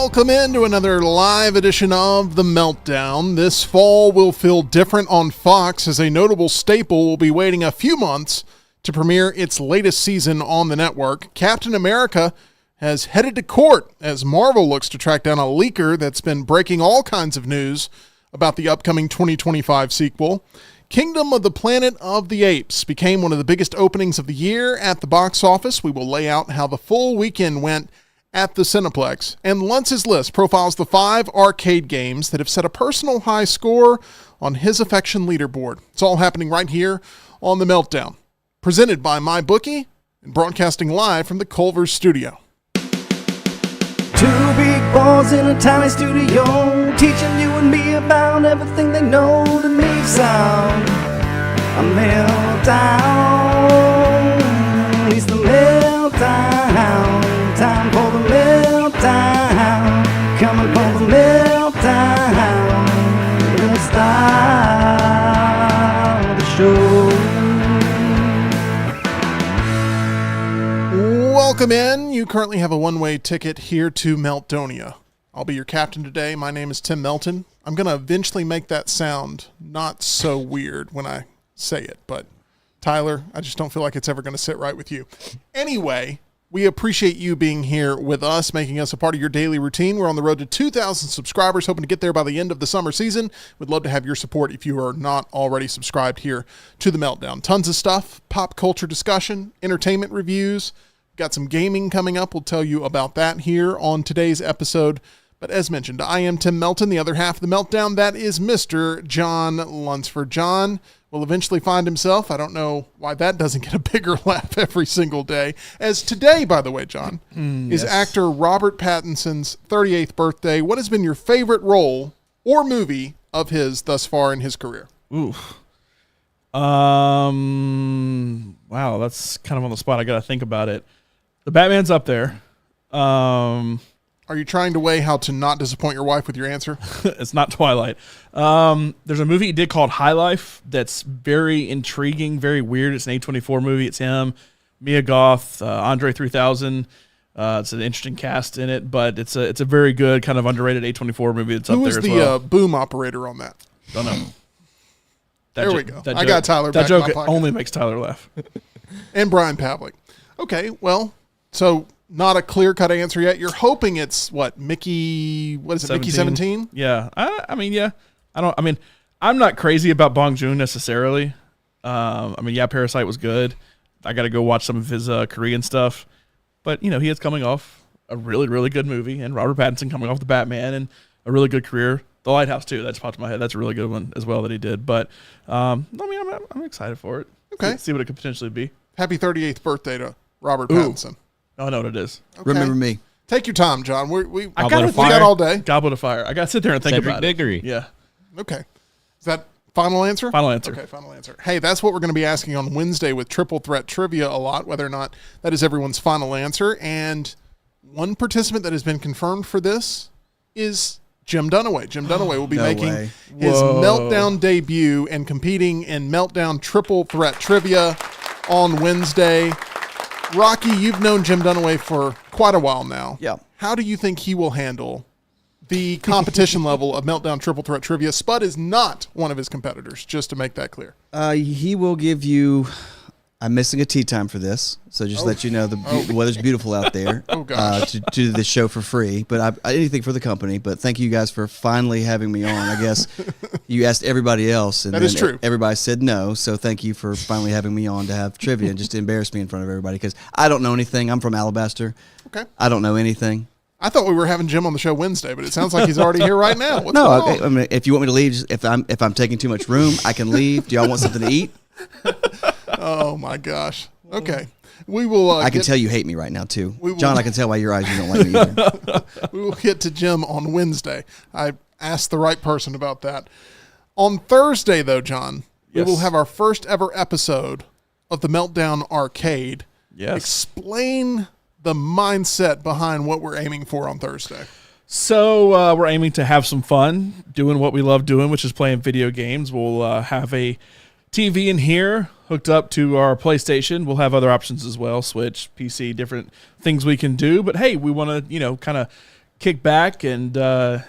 Welcome into another live edition of The Meltdown. This fall will feel different on Fox as a notable staple will be waiting a few months to premiere its latest season on the network. Captain America has headed to court as Marvel looks to track down a leaker that's been breaking all kinds of news about the upcoming 2025 sequel. Kingdom of the Planet of the Apes became one of the biggest openings of the year at the box office. We will lay out how the full weekend went at the Cineplex. And Lunce's list profiles the 5 arcade games that have set a personal high score on his affection leaderboard. It's all happening right here on The Meltdown. Presented by MyBookie and broadcasting live from the Culver studio. 2 big boys in a tiny studio, teaching you and me about everything they know that makes sound a meltdown. It's the meltdown. Time for the meltdown. Coming for the meltdown. Let's start the show. Welcome in. You currently have a one-way ticket here to Meltdonia. I'll be your captain today. My name is Tim Melton. I'm going to eventually make that sound not so weird when I say it, but Tyler, I just don't feel like it's ever going to sit right with you. Anyway, we appreciate you being here with us, making us a part of your daily routine. We're on the road to 2,000 subscribers, hoping to get there by the end of the summer season. We'd love to have your support if you are not already subscribed here to The Meltdown. Tons of stuff, pop culture discussion, entertainment reviews. Got some gaming coming up. We'll tell you about that here on today's episode. But as mentioned, I am Tim Melton, the other half of The Meltdown. That is Mr. John Lunsford. John will eventually find himself. I don't know why that doesn't get a bigger laugh every single day. As today, by the way, John, is actor Robert Pattinson's 38th birthday. What has been your favorite role or movie of his thus far in his career? Ooh. Wow, that's kind of on the spot. I got to think about it. The Batman's up there. Are you trying to weigh how to not disappoint your wife with your answer? It's not Twilight. There's a movie he did called High Life that's very intriguing, very weird. It's an A24 movie. It's him, Mia Goth, Andre 3000. It's an interesting cast in it, but it's a very good kind of underrated A24 movie that's up there as well. Who was the boom operator on that? Don't know. There we go. I got Tyler back in my pocket. That joke only makes Tyler laugh. And Brian Pavlik. Okay, well, so not a clear-cut answer yet. You're hoping it's, what, Mickey, what is it, 17? Mickey 17? Yeah. Yeah. I'm not crazy about Bong Joon necessarily. Parasite was good. I got to go watch some of his Korean stuff. But, he is coming off a really, really good movie, and Robert Pattinson coming off The Batman and a really good career. The Lighthouse, too. That's popped in my head. That's a really good one as well that he did. But, I'm excited for it. Okay. See what it could potentially be. Happy 38th birthday to Robert Pattinson. I know what it is. Okay. Remember me. Take your time, John. We got all day. Goblet of Fire. I got to sit there and think about Diggory. it. Yeah. Okay. Is that final answer? Final answer. Okay, final answer. Hey, that's what we're going to be asking on Wednesday with Triple Threat Trivia a lot, whether or not that is everyone's final answer. And one participant that has been confirmed for this is Jim Dunaway. Jim Dunaway will be making his Meltdown debut and competing in Meltdown Triple Threat Trivia on Wednesday. Rocky, you've known Jim Dunaway for quite a while now. Yeah. How do you think he will handle the competition level of Meltdown Triple Threat Trivia? Spud is not one of his competitors, just to make that clear. He will give you... I'm missing a tea time for this, so just let you know the weather's beautiful out there. To do this show for free, but anything for the company. But thank you guys for finally having me on. I guess you asked everybody else, and that is true. Everybody said no. So thank you for finally having me on to have trivia and just to embarrass me in front of everybody because I don't know anything. I'm from Alabaster. Okay. I don't know anything. I thought we were having Jim on the show Wednesday, but it sounds like he's already here right now. What's no, going on? I mean, if you want me to leave, if I'm taking too much room, I can leave. Do y'all want something to eat? Oh my gosh. Okay. We will I can tell you hate me right now too. John, I can tell by your eyes you don't like me either. We will get to Jim on Wednesday. I asked the right person about that. On Thursday though, John, we will have our first ever episode of the Meltdown Arcade. Yes. Explain the mindset behind what we're aiming for on Thursday. So we're aiming to have some fun doing what we love doing, which is playing video games. We'll have a TV in here hooked up to our PlayStation. We'll have other options as well, Switch, PC, different things we can do. But hey, we want to, kind of kick back and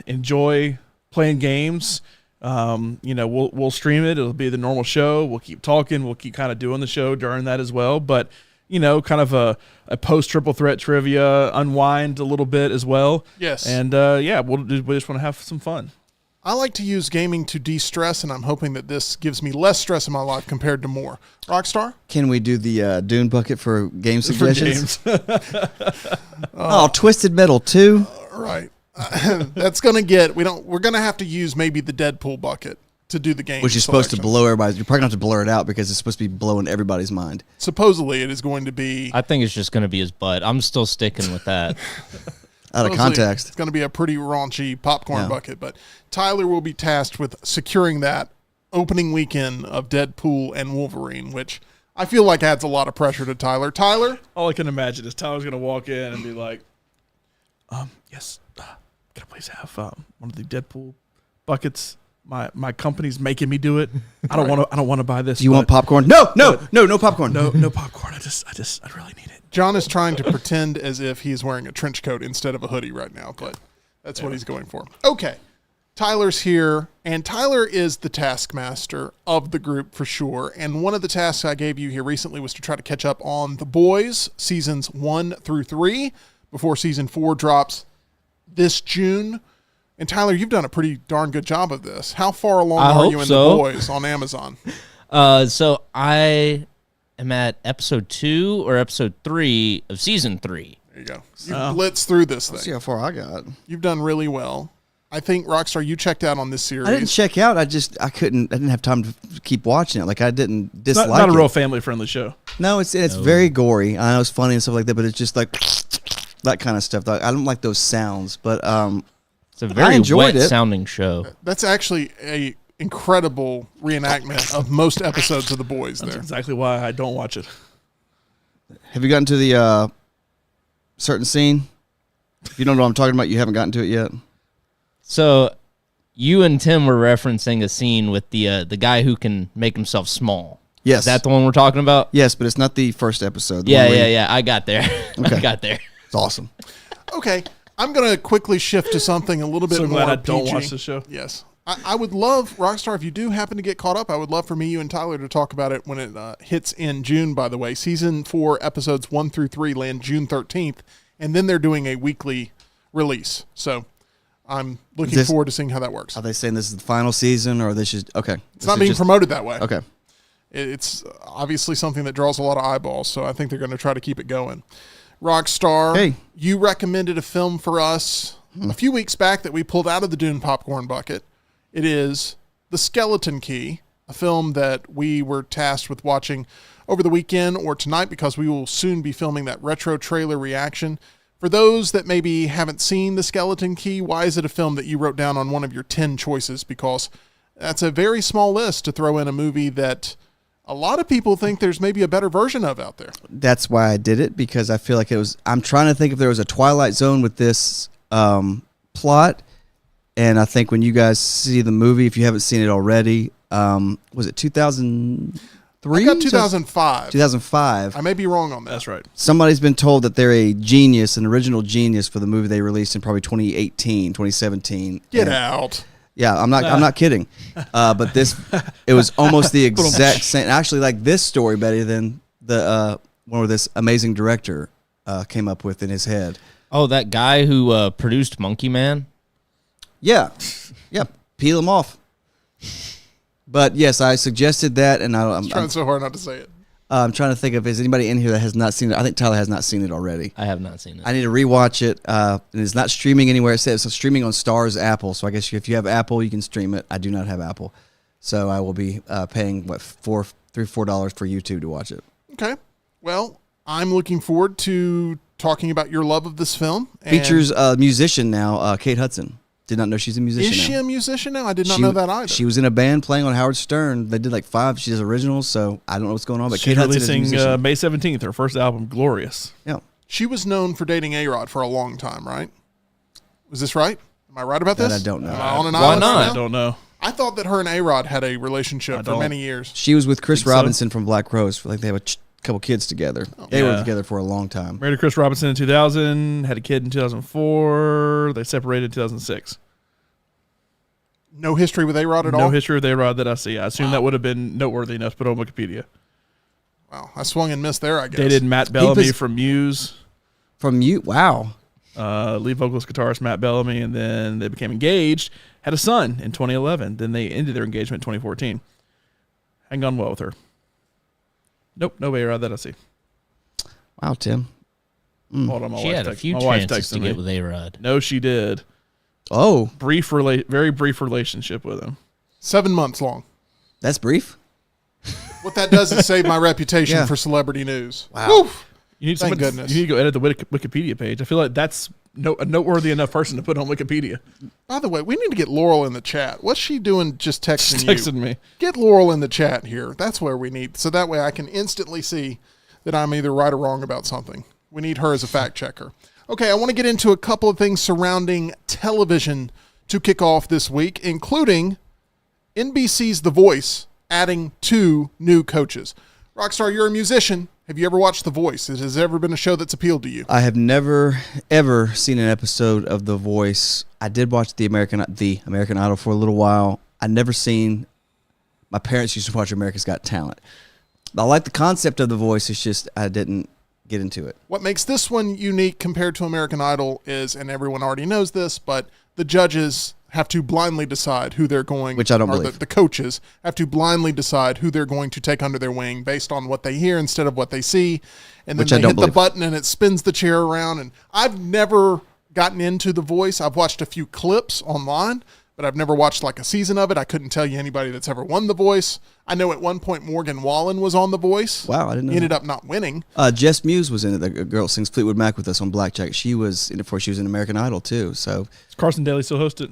enjoy playing games. We'll stream it. It'll be the normal show. We'll keep talking. We'll keep kind of doing the show during that as well. But, kind of a post triple threat trivia, unwind a little bit as well. Yes. And, we just want to have some fun. I like to use gaming to de-stress, and I'm hoping that this gives me less stress in my life compared to more. Rockstar? Can we do the Dune bucket for game suggestions? For Twisted Metal 2. Right. That's going to get, we're going to have to use maybe the Deadpool bucket to do the game. Which is supposed to blow everybody's, you're probably going to have to blur it out because it's supposed to be blowing everybody's mind. Supposedly it is going to be. I think it's just going to be his butt. I'm still sticking with that. Out of context. It's going to be a pretty raunchy popcorn bucket, but Tyler will be tasked with securing that opening weekend of Deadpool and Wolverine, which I feel like adds a lot of pressure to Tyler. Tyler? All I can imagine is Tyler's going to walk in and be like, yes, can I please have one of the Deadpool buckets? My company's making me do it. I don't want to buy this. Do you want popcorn? No popcorn. No popcorn. I really need it. John is trying to pretend as if he's wearing a trench coat instead of a hoodie right now, but that's what he's going for. Okay. Tyler's here, and Tyler is the taskmaster of the group for sure. And one of the tasks I gave you here recently was to try to catch up on The Boys seasons 1 through 3 before season 4 drops this June. And Tyler, you've done a pretty darn good job of this. How far along are you in The Boys on Amazon? So I am at episode 2 or episode 3 of season 3. There you go. You blitzed through this thing. Let's see how far I got. You've done really well. I think, Rockstar, you checked out on this series. I didn't check out. I didn't have time to keep watching it. Like, I didn't dislike it. Not a real family-friendly show. No, it's very gory. I know it's funny and stuff like that, but it's just like that kind of stuff. I don't like those sounds, but it's a very wet-sounding show. That's actually a incredible reenactment of most episodes of The Boys. That's exactly why I don't watch it. Have you gotten to the certain scene? If you don't know what I'm talking about, you haven't gotten to it yet. So, you and Tim were referencing a scene with the guy who can make himself small. Yes. Is that the one we're talking about? Yes, but it's not the first episode. Yeah. I got there. Okay. I got there. It's awesome. Okay. I'm going to quickly shift to something a little bit more glad I PG. don't watch the show. Yes. I would love, Rockstar, if you do happen to get caught up, I would love for me, you, and Tyler to talk about it when it hits in June, by the way. Season 4, episodes 1 through 3 land June 13th, and then they're doing a weekly release. So I'm looking forward to seeing how that works. Are they saying this is the final season, or this is okay? It's not being promoted that way. Okay. It's obviously something that draws a lot of eyeballs, so I think they're going to try to keep it going. Rockstar, hey, you recommended a film for us a few weeks back that we pulled out of the Dune popcorn bucket. It is The Skeleton Key, a film that we were tasked with watching over the weekend or tonight because we will soon be filming that retro trailer reaction. For those that maybe haven't seen The Skeleton Key, why is it a film that you wrote down on one of your 10 choices? Because that's a very small list to throw in a movie that a lot of people think there's maybe a better version of out there. That's why I did it, because I feel like I'm trying to think if there was a Twilight Zone with this plot. And I think when you guys see the movie, if you haven't seen it already, was it 2003? I got 2005. 2005. I may be wrong on that. That's right. Somebody's been told that they're an original genius for the movie they released in probably 2017. Get out. Yeah, I'm not kidding. But it was almost the exact same. Actually, like this story better than the one where this amazing director came up with in his head. Oh, that guy who produced Monkey Man? Yeah, peel him off. But yes, I suggested that, and I'm trying so hard not to say it. I'm trying to think if there's anybody in here that has not seen it. I think Tyler has not seen it already. I have not seen it. I need to rewatch it. It's not streaming anywhere. It says it's streaming on Starz Apple. So I guess if you have Apple, you can stream it. I do not have Apple, so I will be paying $4 for YouTube to watch it. Okay. Well, I'm looking forward to talking about your love of this film. Features a musician now, Kate Hudson. Did not know she's a musician now. Is she a musician now? I did not know that either. She was in a band playing on Howard Stern. They did like 5. She does originals, so I don't know what's going on. But She's Kate Hudson is a releasing musician. May 17th, her first album, Glorious. Yeah. She was known for dating A-Rod for a long time, right? Was this right? Am I right about this? That I don't know. Am I on an Why island not? right now? I don't know. I thought that her and A-Rod had a relationship for many years. She was with Chris Think so? Robinson from Black Rose. Like they have a couple kids together. They were together for a long time. Married to Chris Robinson in 2000, had a kid in 2004. They separated in 2006. No history with A-Rod at all? No history with A-Rod that I see. I assume that would have been noteworthy enough to put on Wikipedia. Wow, I swung and missed there, I guess. Dated Matt Bellamy from Muse. From you? Wow. Lead vocalist guitarist Matt Bellamy, and then they became engaged, had a son in 2011. Then they ended their engagement in 2014. Hadn't gone well with her. Nope, no A-Rod that I see. Wow, Tim. Hold on, my She wife had a text- few my wife's chances to texting get me. with A-Rod. No, she did. Oh, Very brief relationship with him. 7 months long. that's brief. What that does is save my reputation Yeah. for celebrity news. Wow. Woo! You need Thank someone, goodness. You need to go edit the Wikipedia page. I feel like that's a noteworthy enough person to put on Wikipedia. By the way, we need to get Laurel in the chat. What's she doing just texting She's you? texting me. Get Laurel in the chat here. That's where we need. So that way I can instantly see that I'm either right or wrong about something. We need her as a fact checker. Okay, I want to get into a couple of things surrounding television to kick off this week, including NBC's The Voice adding 2 new coaches. Rockstar, you're a musician. Have you ever watched The Voice? Has ever been a show that's appealed to you? I have never, ever seen an episode of The Voice. I did watch the American Idol for a little while. I never seen. My parents used to watch America's Got Talent. I like the concept of The Voice. It's just I didn't get into it. What makes this one unique compared to American Idol is, and everyone already knows this, but the judges have to blindly decide who they're going, Which I don't or believe. The coaches have to blindly decide who they're going to take under their wing based on what they hear instead of what they see. And then Which I they don't hit the believe. button and it spins the chair around. And I've never gotten into The Voice. I've watched a few clips online, but I've never watched like a season of it. I couldn't tell you anybody that's ever won The Voice. I know at one point Morgan Wallen was on The Voice. Wow, I didn't know He ended that. up not winning. Jess Muse was in it. The girl that sings Fleetwood Mac with us on Blackjack. She was in it before she was in American Idol too. So Does Carson Daly still host it?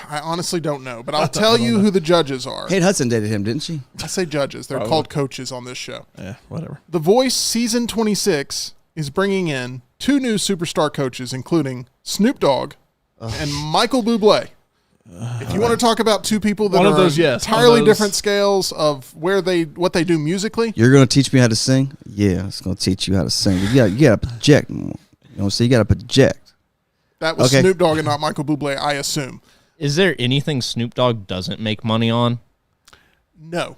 I honestly don't know, but I'll tell you who the judges are. Kate Hudson dated him, didn't she? I say judges. They're called coaches on this show. Yeah, whatever. The Voice Season 26 is bringing in 2 new superstar coaches, including Snoop Dogg and Michael Bublé. If you want to talk about 2 people that One of are those, on yes. One of entirely those. different scales of what they do musically, You're going to teach me how to sing? Yeah, it's going to teach you how to sing. You got to project more. You know, so you got to project. that was Okay. Snoop Dogg and not Michael Bublé, I assume. Is there anything Snoop Dogg doesn't make money on? No.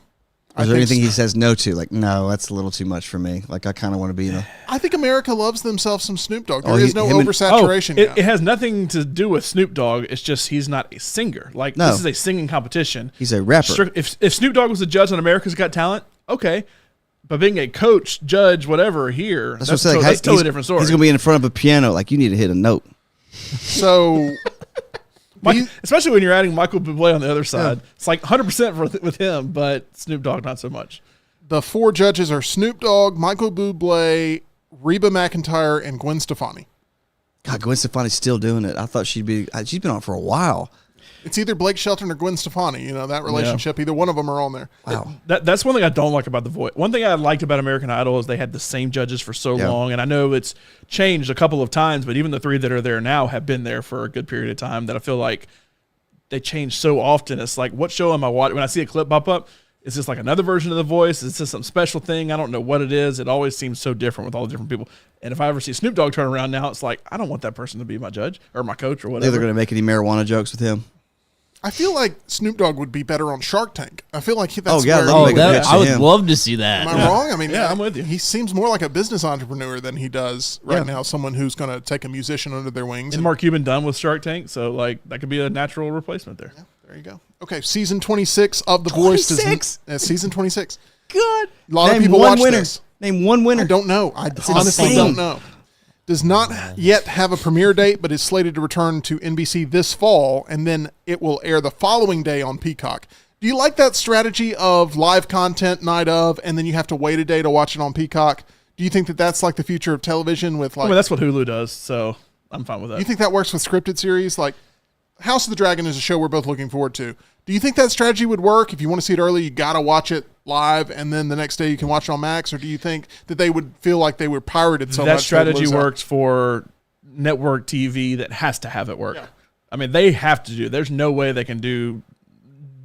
Is there anything he says no to? Like, no, that's a little too much for me. Like, I kind of want to be in a... I think America loves themselves some Snoop Dogg. There Oh, is no him and- oversaturation yet. It has nothing to do with Snoop Dogg. It's just he's not a singer. Like, No. this is a singing competition. He's a rapper. If Snoop Dogg was a judge on America's Got Talent, okay. But being a coach, judge, whatever here, That's what I'm saying. Like, that's a totally he's- different story. He's going to be in front of a piano. Like, you need to hit a note. So Especially when you're adding Michael Bublé on the other side. It's like 100% with him, but Snoop Dogg not so much. the 4 judges are Snoop Dogg, Michael Bublé, Reba McEntire, and Gwen Stefani. God, Gwen Stefani's still doing it. I thought she'd been on for a while. It's either Blake Shelton or Gwen Stefani. You know, that relationship. Either one of them are on there. Wow. That's one thing I don't like about The Voice. One thing I liked about American Idol is they had the same judges for so Yeah. long, and I know it's changed a couple of times, but even the 3 that are there now have been there for a good period of time that I feel like they change so often. It's like, what show am I watching? When I see a clip pop up, is this like another version of The Voice? Is this some special thing? I don't know what it is. It always seems so different with all the different people. And if I ever see Snoop Dogg turn around now, it's like, I don't want that person to be my judge or my coach or They're whatever. going to make any marijuana jokes with him. I feel like Snoop Dogg would be better on Shark Tank. I feel like that's Oh, yeah, where they'll Oh, make a pitch I to would him. love to see that. Am I wrong? I mean, Yeah, I'm with you. He seems more like a business entrepreneur than he does right now. Someone who's going to take a musician under their wings. And Mark Cuban done with Shark Tank, so like that could be a natural replacement there. There you go. Okay, season 26 of The Voice. 26? Season 26. Good. A lot of Name people one watch winner. this. Name one winner. I don't know. I honestly insane. don't know. Does not yet have a premiere date, but is slated to return to NBC this fall, and then it will air the following day on Peacock. Do you like that strategy of live content night of, and then you have to wait a day to watch it on Peacock? Do you think that that's like the future of television with like... I mean, that's what Hulu does, so I'm fine with that. Do you think that works with scripted series? Like House of the Dragon is a show we're both looking forward to. Do you think that strategy would work? If you want to see it early, you got to watch it live, and then the next day you can watch it on Max? Or do you think that they would feel like they were pirated so that much? they'd strategy lose out? works for network TV that has to have it work. I mean, they have to do. There's no way they can do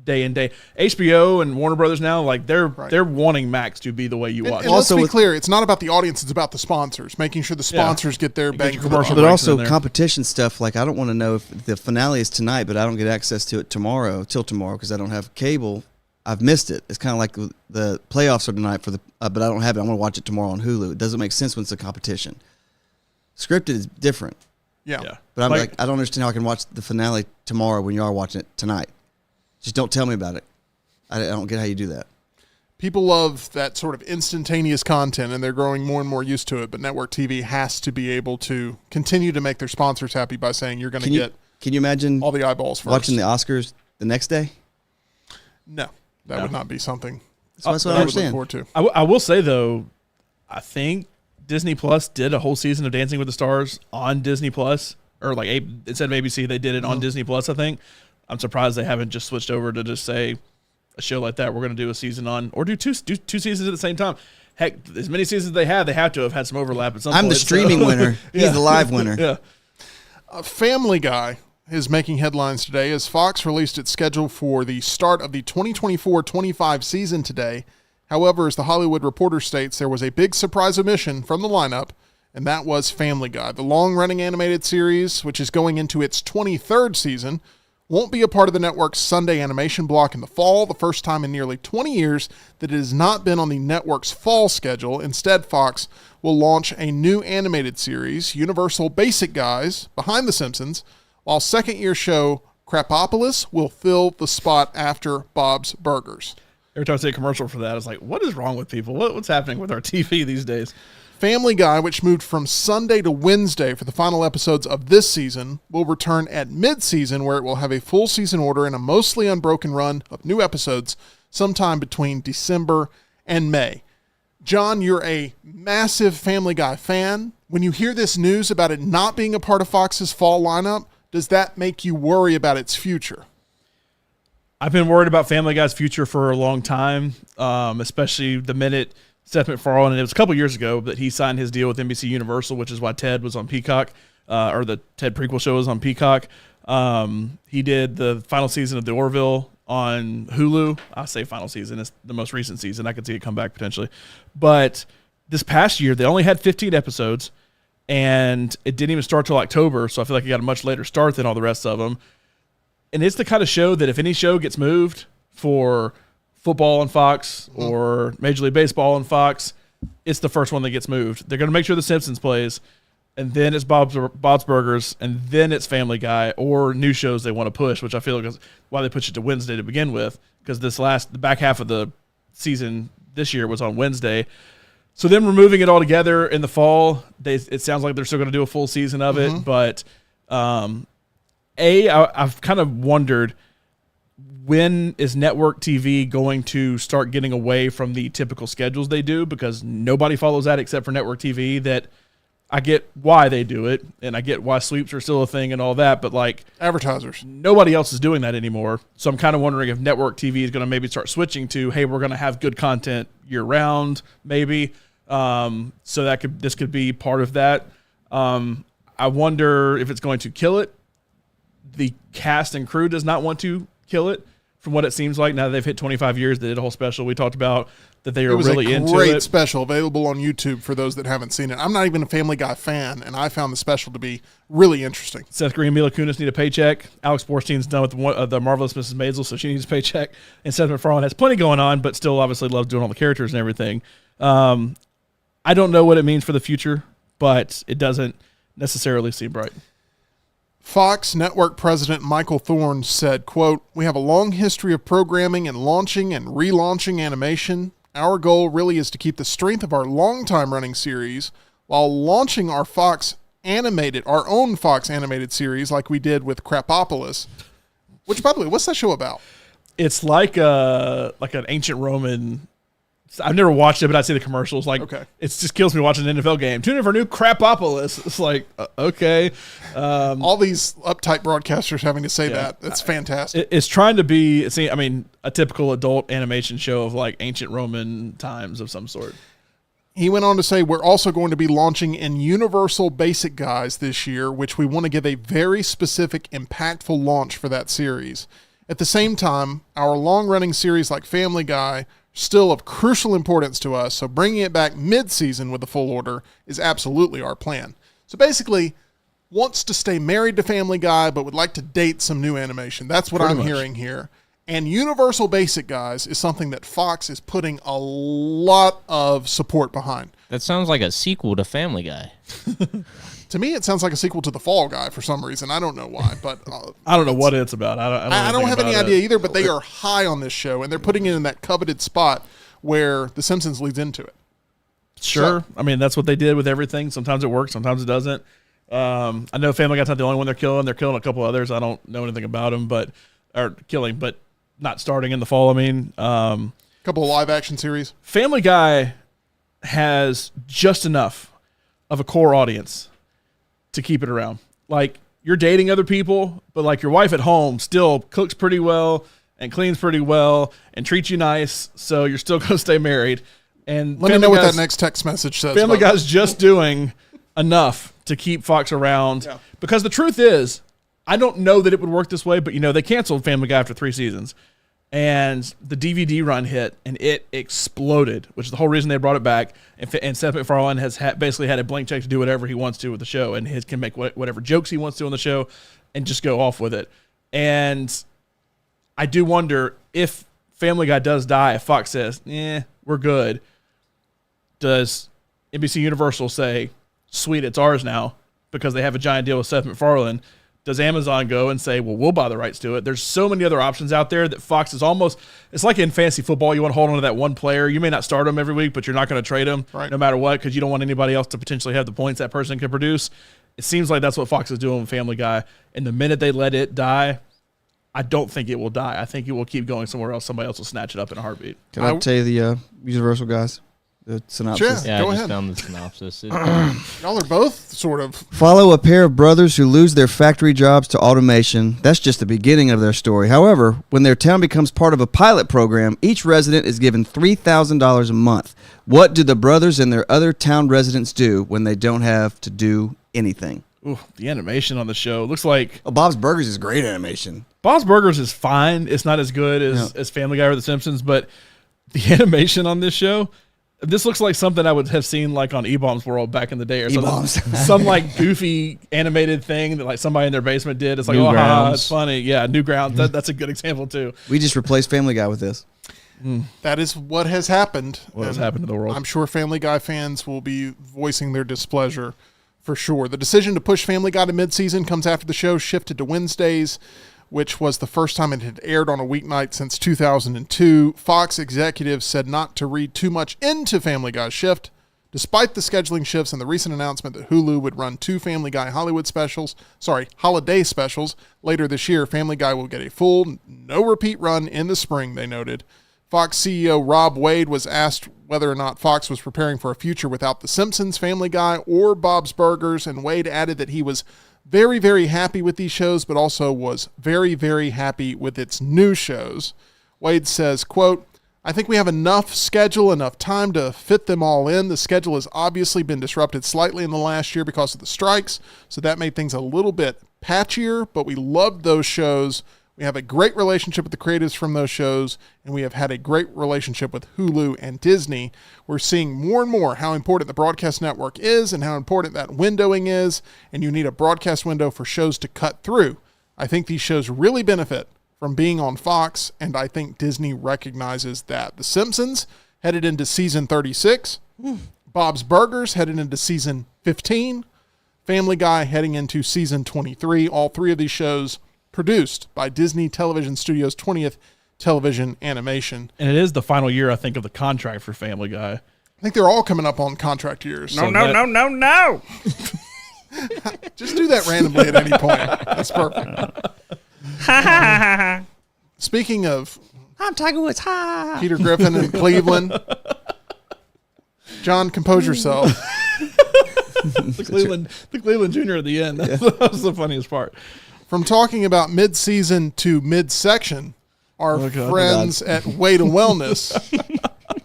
day in day. HBO and Warner Brothers now, like they're wanting Max to be the way you watch. And let's be clear, it's not about the audience; it's about the sponsors, making sure the sponsors get their bang for the buck. But also competition stuff. Like I don't want to know if the finale is tonight, but I don't get access to it tomorrow because I don't have cable. I've missed it. It's kind of like the playoffs are tonight but I don't have it. I want to watch it tomorrow on Hulu. It doesn't make sense when it's a competition. Scripted is different. Yeah. But I'm like, I don't understand how I can watch the finale tomorrow when you are watching it tonight. Just don't tell me about it. I don't get how you do that. People love that sort of instantaneous content, and they're growing more and more used to it. But network TV has to be able to continue to make their sponsors happy by saying you're going to get. Can you imagine all the eyeballs first? Watching the Oscars the next day? No, that would not be something. So that's what I understand. Look forward to. I will say though, I think Disney Plus did a whole season of Dancing with the Stars on Disney Plus, or like instead of ABC, they did it on Disney Plus. I think. I'm surprised they haven't just switched over to just say a show like that. We're going to do a season on, or do two seasons at the same time. Heck, as many seasons they have to have had some overlap at some point. I'm the streaming winner. He's the live winner. Yeah. Family Guy is making headlines today as Fox released its schedule for the start of the 2024-25 season today. However, as the Hollywood Reporter states, there was a big surprise omission from the lineup, and that was Family Guy. The long-running animated series, which is going into its 23rd season, won't be a part of the network's Sunday animation block in the fall, the first time in nearly 20 years that it has not been on the network's fall schedule. Instead, Fox will launch a new animated series, Universal Basic Guys, behind The Simpsons, while second-year show Crapopolis will fill the spot after Bob's Burgers. Every time I see a commercial for that, it's like, what is wrong with people? What's happening with our TV these days? Family Guy, which moved from Sunday to Wednesday for the final episodes of this season, will return at mid-season, where it will have a full season order and a mostly unbroken run of new episodes sometime between December and May. John, you're a massive Family Guy fan. When you hear this news about it not being a part of Fox's fall lineup, does that make you worry about its future? I've been worried about Family Guy's future for a long time, especially the minute Seth MacFarlane, and it was a couple years ago that he signed his deal with NBC Universal, which is why Ted was on Peacock, or the Ted prequel show was on Peacock. He did the final season of The Orville on Hulu. I say final season, it's the most recent season. I could see it come back potentially. But this past year, they only had 15 episodes, and it didn't even start till October, so I feel like it got a much later start than all the rest of them. And it's the kind of show that if any show gets moved for football on Fox or Major League Baseball on Fox, it's the first one that gets moved. They're going to make sure The Simpsons plays, and then it's Bob's Burgers, and then it's Family Guy or new shows they want to push, which I feel like is why they pushed it to Wednesday to begin with, because the back half of the season this year was on Wednesday. So them removing it all together in the fall, it sounds like they're still going to do a full season of it, but I've kind of wondered, when is network TV going to start getting away from the typical schedules they do? Because nobody follows that except for network TV. That I get why they do it, and I get why sweeps are still a thing and all that, but like advertisers, nobody else is doing that anymore. So I'm kind of wondering if network TV is going to maybe start switching to, hey, we're going to have good content year round, maybe. So this could be part of that. I wonder if it's going to kill it. The cast and crew does not want to kill it, from what it seems like. Now that they've hit 25 years, they did a whole special. We talked about that they are really into it. It was a great special available on YouTube for those that haven't seen it. I'm not even a Family Guy fan, and I found the special to be really interesting. Seth Green and Mila Kunis need a paycheck. Alex Borstein's done with the Marvelous Mrs. Maisel, so she needs a paycheck. And Seth MacFarlane has plenty going on, but still obviously loves doing all the characters and everything. I don't know what it means for the future, but it doesn't necessarily seem bright. Fox Network President Michael Thorne said, quote, "We have a long history of programming and launching and relaunching animation. Our goal really is to keep the strength of our long-time running series while launching our own Fox animated series like we did with Crapopolis." Which, by the way, what's that show about? It's like an ancient Roman. I've never watched it, but I see the commercials. Like, okay. It just kills me watching an NFL game. Tune in for new Crapopolis. It's like, okay. All these uptight broadcasters having to say that. That's fantastic. It's trying to be, a typical adult animation show of like ancient Roman times of some sort. He went on to say, "We're also going to be launching in Universal Basic Guys this year, which we want to give a very specific, impactful launch for that series. At the same time, our long-running series like Family Guy still of crucial importance to us, so bringing it back mid-season with the full order is absolutely our plan. So basically, wants to stay married to Family Guy, but would like to date some new animation. That's what I'm hearing here. And Universal Basic, guys, is something that Fox is putting a lot of support behind. That sounds like a sequel to Family Guy. To me, it sounds like a sequel to The Fall Guy for some reason. I don't know why, but I don't know what it's about. I don't have any idea either. But they are high on this show, and they're putting it in that coveted spot where The Simpsons leads into it. Sure, I mean that's what they did with everything. Sometimes it works, sometimes it doesn't. I know Family Guy's not the only one they're killing. They're killing a couple others. I don't know anything about them, but not starting in the fall. I mean, a couple of live action series. Family Guy has just enough of a core audience to keep it around. Like, you're dating other people, but like your wife at home still cooks pretty well and cleans pretty well and treats you nice, so you're still going to stay married. And let me know what that next text message says. Family Guy's just doing enough to keep Fox around, because the truth is, I don't know that it would work this way, but they canceled Family Guy after 3 seasons. And the DVD run hit, and it exploded, which is the whole reason they brought it back. And Seth MacFarlane has basically had a blank check to do whatever he wants to with the show, and can make whatever jokes he wants to on the show and just go off with it. And I do wonder if Family Guy does die, if Fox says, we're good, does NBC Universal say, sweet, it's ours now, because they have a giant deal with Seth MacFarlane? Does Amazon go and say, well, we'll buy the rights to it? There's so many other options out there that Fox is almost, it's like in fantasy football, you want to hold on to that one player. You may not start them every week, but you're not going to trade them no matter what, because you don't want anybody else to potentially have the points that person can produce. It seems like that's what Fox is doing with Family Guy. And the minute they let it die, I don't think it will die. I think it will keep going somewhere else. Somebody else will snatch it up in a heartbeat. Can I tell you the Universal guys? The synopsis. Sure, Yeah, go I ahead. just found the synopsis. Y'all are both sort of. Follow a pair of brothers who lose their factory jobs to automation. That's just the beginning of their story. However, when their town becomes part of a pilot program, each resident is given $3,000 a month. What do the brothers and their other town residents do when they don't have to do anything? Ooh, the animation on the show looks like Bob's Burgers is great animation. Bob's Burgers is fine. It's not as good as Family Guy or The Simpsons, but the animation on this show, this looks like something I would have seen like on E-Bombs World back in the day or something. Some like goofy animated thing that like somebody in their basement did. It's like, it's funny. Yeah, Newgrounds. That's a good example too. We just replaced Family Guy with this. That is what has happened. What has happened to the world. I'm sure Family Guy fans will be voicing their displeasure for sure. The decision to push Family Guy to mid-season comes after the show shifted to Wednesdays, which was the first time it had aired on a weeknight since 2002. Fox executives said not to read too much into Family Guy's shift. Despite the scheduling shifts and the recent announcement that Hulu would run 2 Family Guy holiday specials later this year, Family Guy will get a full, no-repeat run in the spring, they noted. Fox CEO Rob Wade was asked whether or not Fox was preparing for a future without The Simpsons, Family Guy, or Bob's Burgers, and Wade added that he was very, very happy with these shows, but also was very, very happy with its new shows. Wade says, quote, I think we have enough schedule, enough time to fit them all in. The schedule has obviously been disrupted slightly in the last year because of the strikes, so that made things a little bit patchier, but we loved those shows. We have a great relationship with the creatives from those shows, and we have had a great relationship with Hulu and Disney. We're seeing more and more how important the broadcast network is and how important that windowing is, and you need a broadcast window for shows to cut through. I think these shows really benefit from being on Fox, and I think Disney recognizes that. The Simpsons headed into season 36, Bob's Burgers headed into season 15, Family Guy heading into season 23. All 3 of these shows produced by Disney Television Studios' 20th television animation. And it is the final year, I think, of the contract for Family Guy. I think they're all coming up on contract years. No. Just do that randomly at any point. That's perfect. Speaking of I'm Tiger Woods. Peter Griffin in Cleveland, John, compose yourself. The Cleveland Junior at the end. That was the funniest part. From talking about mid-season to mid-section, our friends at Weight and Wellness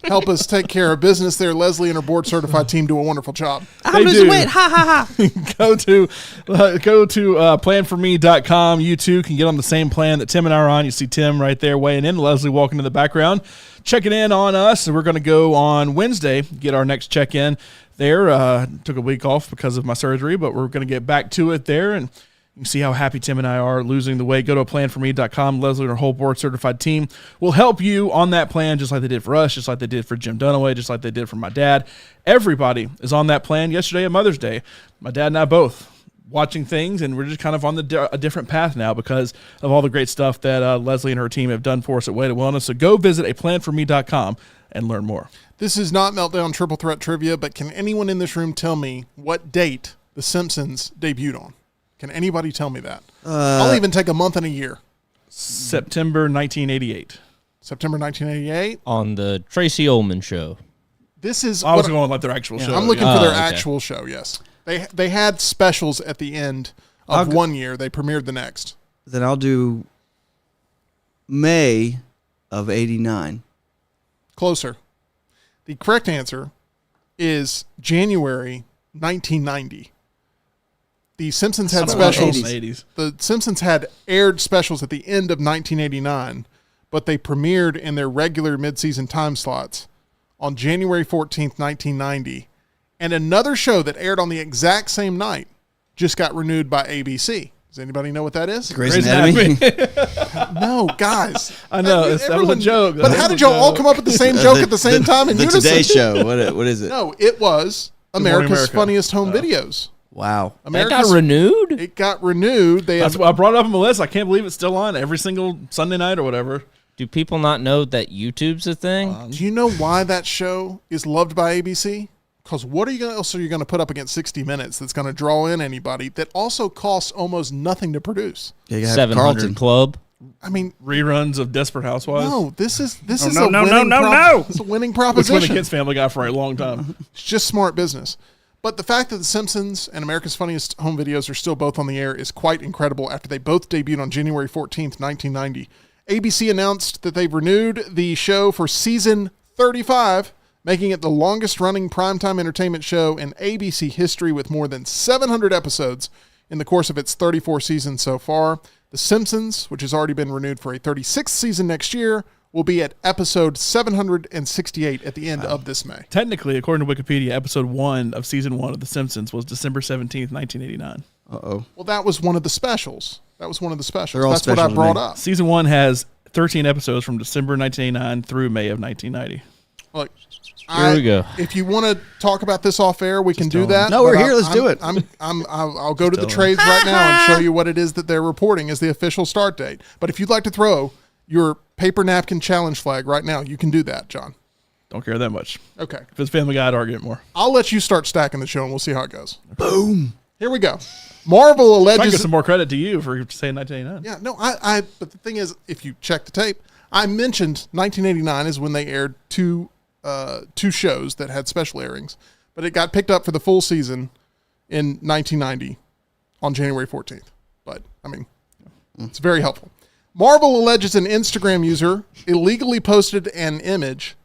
help us take care of business there. Leslie and her board-certified team do a wonderful job. I'm losing weight. Ha, ha, ha. Go to planforme.com. You too can get on the same plan that Tim and I are on. You see Tim right there weighing in, Leslie walking in the background, checking in on us. And we're going to go on Wednesday, get our next check-in there. Took a week off because of my surgery, but we're going to get back to it there. And you can see how happy Tim and I are losing the weight. Go to planforme.com. Leslie and her whole board-certified team will help you on that plan, just like they did for us, just like they did for Jim Dunaway, just like they did for my dad. Everybody is on that plan. Yesterday at Mother's Day, my dad and I both watching things, and we're just kind of on a different path now because of all the great stuff that Leslie and her team have done for us at Way to Wellness. So go visit aplanforme.com and learn more. This is not Meltdown Triple Threat Trivia, but can anyone in this room tell me what date The Simpsons debuted on? Can anybody tell me that? I'll even take a month and a year. September 1988. September 1988? On the Tracy Ullman show. This is... I was going with their actual show. I'm looking for their actual show, yes. They had specials at the end of one year. They premiered the next. Then I'll do May of 89. Closer. The correct answer is January 1990. The Simpsons had specials. The Simpsons had aired specials at the end of 1989, but they premiered in their regular mid-season time slots on January 14th, 1990. And another show that aired on the exact same night just got renewed by ABC. Does anybody know what that is? Grey's Anatomy. No, guys. I know. That was a joke. But how did y'all all come up with the same joke at the same time in unison? The Today Show. What is it? No, it was America's Funniest Home Videos. Wow. That got renewed? It got renewed. That's why I brought it up on the list. I can't believe it's still on every single Sunday night or whatever. Do people not know that YouTube's a thing? Do you know why that show is loved by ABC? Because what else are you going to put up against 60 Minutes that's going to draw in anybody that also costs almost nothing to produce? Yeah, you have 700 Carlton Club. I mean, reruns of Desperate Housewives. No, this is It's a winning Which proposition. one the kids Family Guy for a long time. It's just smart business. But the fact that The Simpsons and America's Funniest Home Videos are still both on the air is quite incredible after they both debuted on January 14th, 1990. ABC announced that they've renewed the show for season 35, making it the longest-running primetime entertainment show in ABC history with more than 700 episodes in the course of its 34 seasons so far. The Simpsons, which has already been renewed for a 36th season next year, will be at episode 768 at the end of this May. Technically, according to Wikipedia, episode 1 of season 1 of The Simpsons was December 17th, 1989. Uh-oh. Well, that was one of the specials. That's what special I to brought me. up. Season 1 has 13 episodes from December 1989 through May of 1990. Look, Here we go. If you want to talk about this off air, we can do that. No, we're but here. Let's do it. I'll go to the trades right now and show you what it is that they're reporting as the official start date. But if you'd like to throw your paper napkin challenge flag right now, you can do that, John. Don't care that much. Okay. If it's Family Guy, I'd argue it more. I'll let you start stacking the show and we'll see how it goes. Boom. Here we go. Marvel I give alleges... some more credit to you for saying 1989. Yeah, no, but the thing is, if you check the tape, I mentioned 1989 is when they aired two shows that had special airings, but it got picked up for the full season in 1990 on January 14th. But, I mean, it's very helpful. Marvel alleges an Instagram user illegally posted an image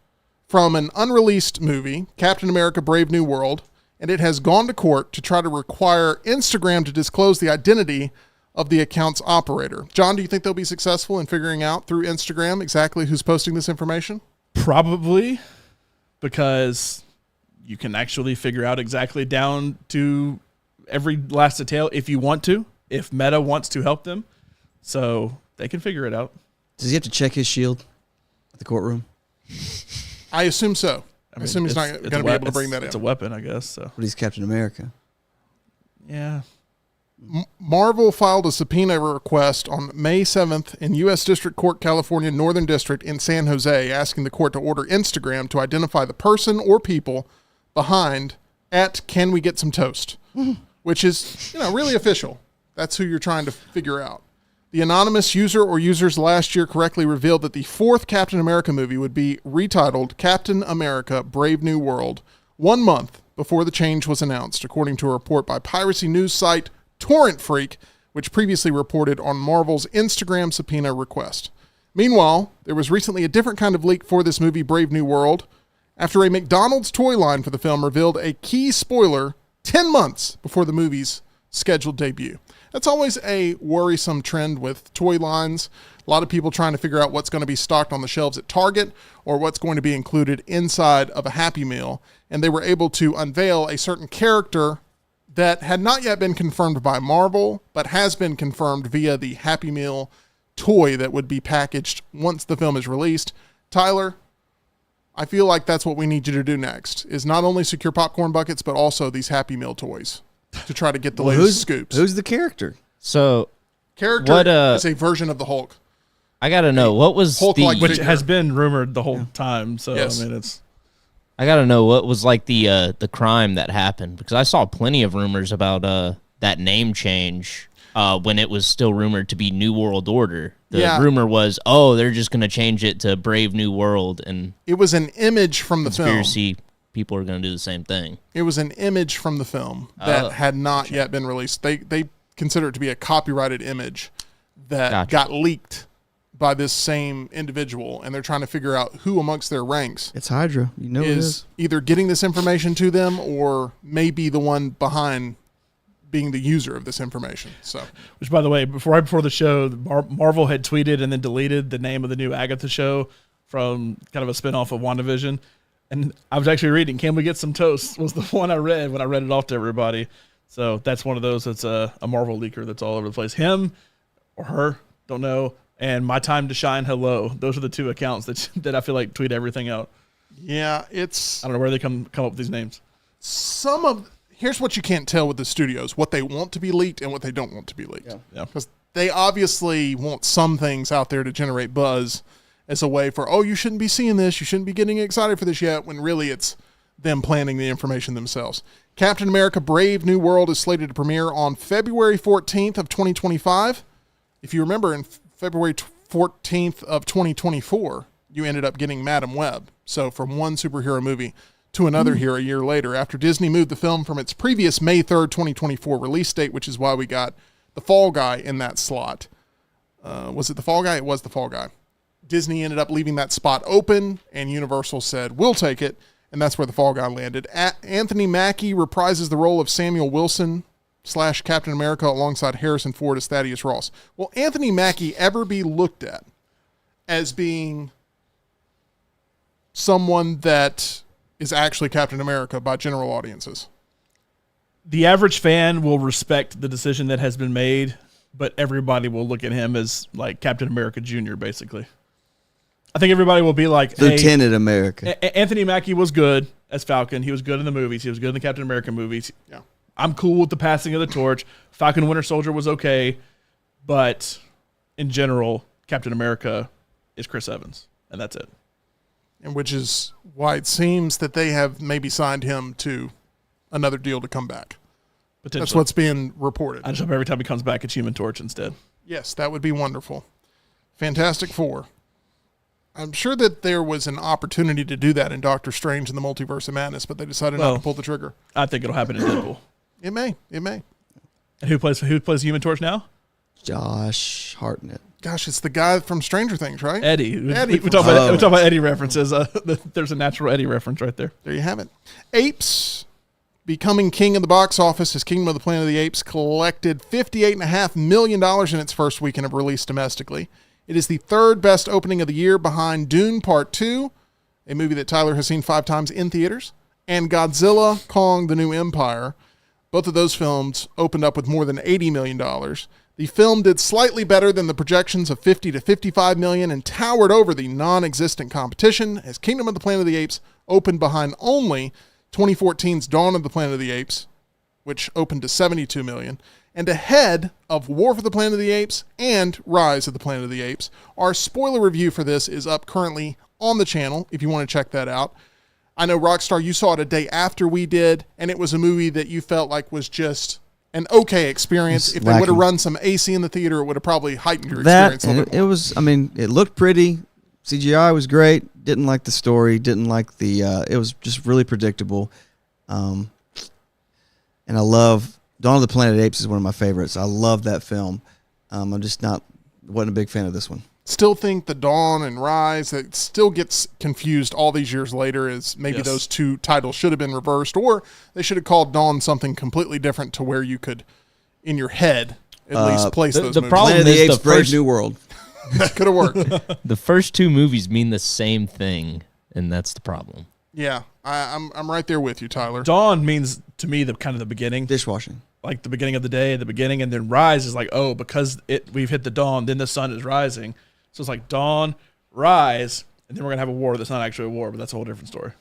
from an unreleased movie, Captain America Brave New World, and it has gone to court to try to require Instagram to disclose the identity of the account's operator. John, do you think they'll be successful in figuring out through Instagram exactly who's posting this information? Probably, because you can actually figure out exactly down to every last detail if you want to, if Meta wants to help them. So they can figure it out. Does he have to check his shield at the courtroom? I assume so. I assume he's not it's going to be able to bring that in. It's a weapon, I guess. So. But he's Captain America. Yeah. Marvel filed a subpoena request on May 7th in U.S. District Court, California, Northern District in San Jose, asking the court to order Instagram to identify the person or people behind at Can We Get Some Toast, which is, really official. That's who you're trying to figure out. The anonymous user or users last year correctly revealed that the fourth Captain America movie would be retitled Captain America Brave New World 1 month before the change was announced, according to a report by piracy news site Torrent Freak, which previously reported on Marvel's Instagram subpoena request. Meanwhile, there was recently a different kind of leak for this movie, Brave New World. after a McDonald's toy line for the film revealed a key spoiler 10 months before the movie's scheduled debut. That's always a worrisome trend with toy lines. A lot of people trying to figure out what's going to be stocked on the shelves at Target or what's going to be included inside of a Happy Meal. And they were able to unveil a certain character that had not yet been confirmed by Marvel, but has been confirmed via the Happy Meal toy that would be packaged once the film is released. Tyler, I feel like that's what we need you to do next, is not only secure popcorn buckets, but also these Happy Meal toys to try to get the latest scoops. Who's the character? So, character is a version of the Hulk. I got to know, what was Hulk-like Which figure. has been rumored the whole time. So, Yes. I mean, it's... I got to know what was like the crime that happened, because I saw plenty of rumors about that name change when it was still rumored to be New World Order. The rumor was, they're just going to change it to Brave New World, and it was an image from the film. conspiracy people are going to do the same thing. It was an image from the film that had not yet been released. They consider it to be a copyrighted image that got leaked by this same individual, and they're trying to figure out who amongst their ranks It's Hydra. You know it is. either getting this information to them or maybe the one behind being the user of this information. So, Which, by the way, right before the show, Marvel had tweeted and then deleted the name of the new Agatha show from kind of a spinoff of WandaVision. And I was actually reading, Can We Get Some Toast was the one I read when I read it off to everybody. So that's one of those that's a Marvel leaker that's all over the place. Him or her, don't know. And My Time to Shine Hello. Those are the two accounts that I feel like tweet everything out. yeah, I don't know where they come up with these names. Here's what you can't tell with the studios, what they want to be leaked and what they don't want to be leaked. Yeah. Because they obviously want some things out there to generate buzz as a way for, you shouldn't be seeing this, you shouldn't be getting excited for this yet, when really it's them planning the information themselves. Captain America Brave New World is slated to premiere on February 14th of 2025. If you remember, in February 14th of 2024, you ended up getting Madam Web. So from one superhero movie to another here a year later, after Disney moved the film from its previous May 3rd, 2024 release date, which is why we got the Fall Guy in that slot. Was it the Fall Guy? It was the Fall Guy. Disney ended up leaving that spot open, and Universal said, we'll take it, and that's where the Fall Guy landed. Anthony Mackie reprises the role of Samuel Wilson / Captain America alongside Harrison Ford as Thaddeus Ross. Will Anthony Mackie ever be looked at as being someone that is actually Captain America by general audiences? The average fan will respect the decision that has been made, but everybody will look at him as like Captain America Jr., basically. I think everybody will be like, Lieutenant America. Anthony Mackie was good as Falcon. He was good in the movies. He was good in the Captain America movies. Yeah. I'm cool with the passing of the torch. Falcon Winter Soldier was okay, but in general, Captain America is Chris Evans, and that's it. And which is why it seems that they have maybe signed him to another deal to come back. Potentially. That's what's being reported. I just hope every time he comes back, it's Human Torch instead. Yes, that would be wonderful. Fantastic Four. I'm sure that there was an opportunity to do that in Doctor Strange and the Multiverse of Madness, but they decided not to pull the trigger. I think it'll happen in Deadpool. It may. And who plays Human Torch now? Josh Hartnett. Gosh, it's the guy from Stranger Things, right? Eddie. Eddie. We talk about Eddie references. There's a natural Eddie reference right there. There you have it. Apes becoming king of the box office as Kingdom of the Planet of the Apes collected $58.5 million in its first weekend of release domestically. It is the third best opening of the year behind Dune Part 2, a movie that Tyler has seen 5 times in theaters, and Godzilla, Kong, The New Empire. Both of those films opened up with more than $80 million. The film did slightly better than the projections of $50 to $55 million and towered over the non-existent competition as Kingdom of the Planet of the Apes opened behind only 2014's Dawn of the Planet of the Apes, which opened to $72 million, and ahead of War for the Planet of the Apes and Rise of the Planet of the Apes. Our spoiler review for this is up currently on the channel if you want to check that out. I know, Rockstar, you saw it a day after we did, and it was a movie that you felt like was just an okay experience. If they would have run some AC in the theater, it would have probably heightened your experience a little bit more. It was, I mean, it looked pretty. CGI was great. Didn't like the story. Didn't like the, it was just really predictable. And I love, Dawn of the Planet of the Apes is one of my favorites. I love that film. I'm just wasn't a big fan of this one. still think the Dawn and Rise, that still gets confused all these years later, as maybe those two titles should have been reversed, or they should have called Dawn something completely different to where you could, in your head, at least place those movies. Problem Planet of the is Apes, Brave New World. That could have worked. The first two movies mean the same thing, and that's the problem. Yeah, I'm right there with you, Tyler. Dawn means to me the kind of the beginning, Dishwashing. like the beginning of the day, the beginning, and then Rise is like, oh, because we've hit the dawn, then the sun is rising. So it's like dawn, rise, and then we're gonna have a war that's not actually a war, but that's a whole different story.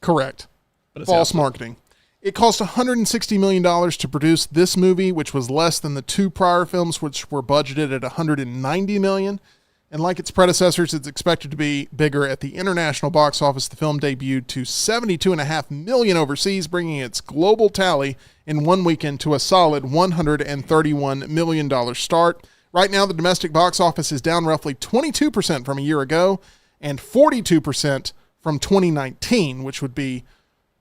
Correct. But it's False happening. marketing. It cost $160 million to produce this movie, which was less than the two prior films, which were budgeted at $190 million. And like its predecessors, it's expected to be bigger at the international box office. The film debuted to $72.5 million overseas, bringing its global tally in one weekend to a solid $131 million start. Right now, the domestic box office is down roughly 22% from a year ago and 42% from 2019, which would be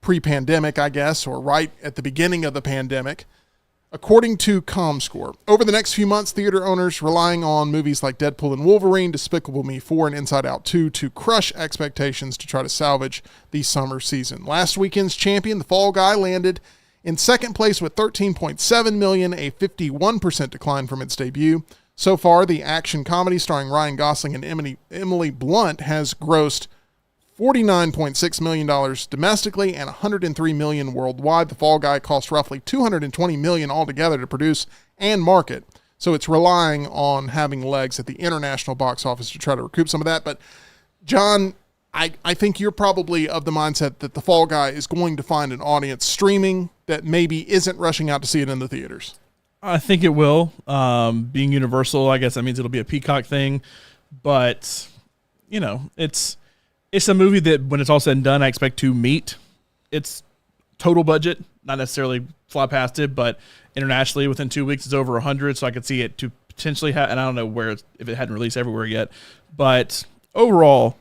pre-pandemic, I guess, or right at the beginning of the pandemic. According to ComScore, over the next few months, theater owners relying on movies like Deadpool and Wolverine, Despicable Me 4, and Inside Out 2 to crush expectations to try to salvage the summer season. Last weekend's champion, The Fall Guy, landed in second place with $13.7 million, a 51% decline from its debut. So far, the action comedy starring Ryan Gosling and Emily Blunt has grossed $49.6 million domestically and $103 million worldwide. The Fall Guy cost roughly $220 million altogether to produce and market. So it's relying on having legs at the international box office to try to recoup some of that. But John, I think you're probably of the mindset that The Fall Guy is going to find an audience streaming that maybe isn't rushing out to see it in the theaters. I think it will. Being universal, I guess that means it'll be a Peacock thing. But, you know, it's a movie that when it's all said and done, I expect to meet its total budget, not necessarily fly past it, but internationally within 2 weeks it's over 100, so I could see it to potentially have, and I don't know where if it hadn't released everywhere yet, but overall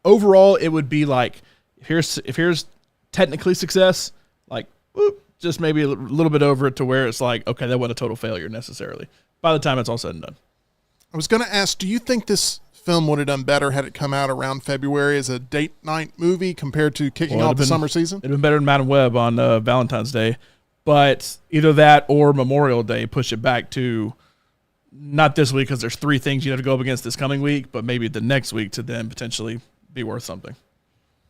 it would be like if here's technically success, like whoop, just maybe a little bit over it to where it's like, okay, that wasn't a total failure necessarily by the time it's all said and done. I was going to ask, do you think this film would have done better had it come out around February as a date night movie compared to kicking off the summer season? It'd been better than Madam Web on Valentine's Day, but either that or Memorial Day push it back to not this week because there's three things you have to go up against this coming week, but maybe the next week to then potentially be worth something.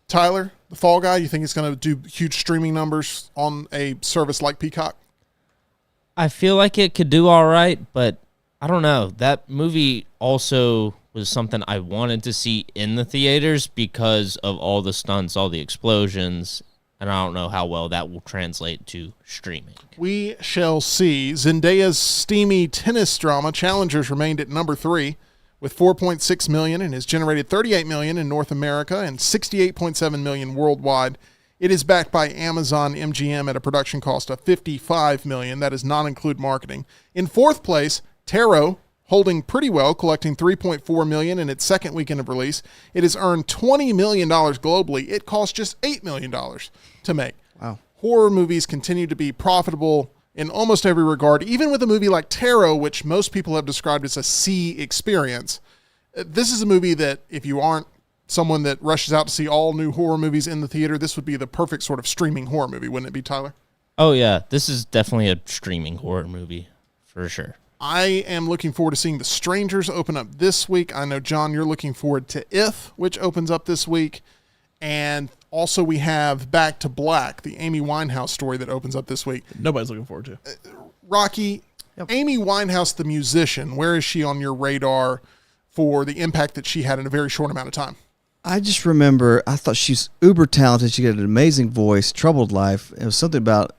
Tyler, The Fall Guy, you think it's going to do huge streaming numbers on a service like Peacock? I feel like it could do all right, but I don't know. That movie also was something I wanted to see in the theaters because of all the stunts, all the explosions, and I don't know how well that will translate to streaming. We shall see. Zendaya's steamy tennis drama Challengers remained at number 3 with $4.6 million and has generated $38 million in North America and $68.7 million worldwide. It is backed by Amazon MGM at a production cost of $55 million. That does not include marketing. In fourth place, Tarot, holding pretty well, collecting $3.4 million in its second weekend of release. It has earned $20 million globally. It cost just $8 million to make. Wow. Horror movies continue to be profitable in almost every regard, even with a movie like Tarot, which most people have described as a C experience. This is a movie that if you aren't someone that rushes out to see all new horror movies in the theater, this would be the perfect sort of streaming horror movie, wouldn't it be, Tyler? Oh, yeah. This is definitely a streaming horror movie for sure. I am looking forward to seeing The Strangers open up this week. I know, John, you're looking forward to If, which opens up this week. And also we have Back to Black, the Amy Winehouse story that opens up this week. Nobody's looking forward to. Rocky, Amy Winehouse, the musician, where is she on your radar for the impact that she had in a very short amount of time? I just remember, I thought she's uber talented. She had an amazing voice, troubled life. It was something about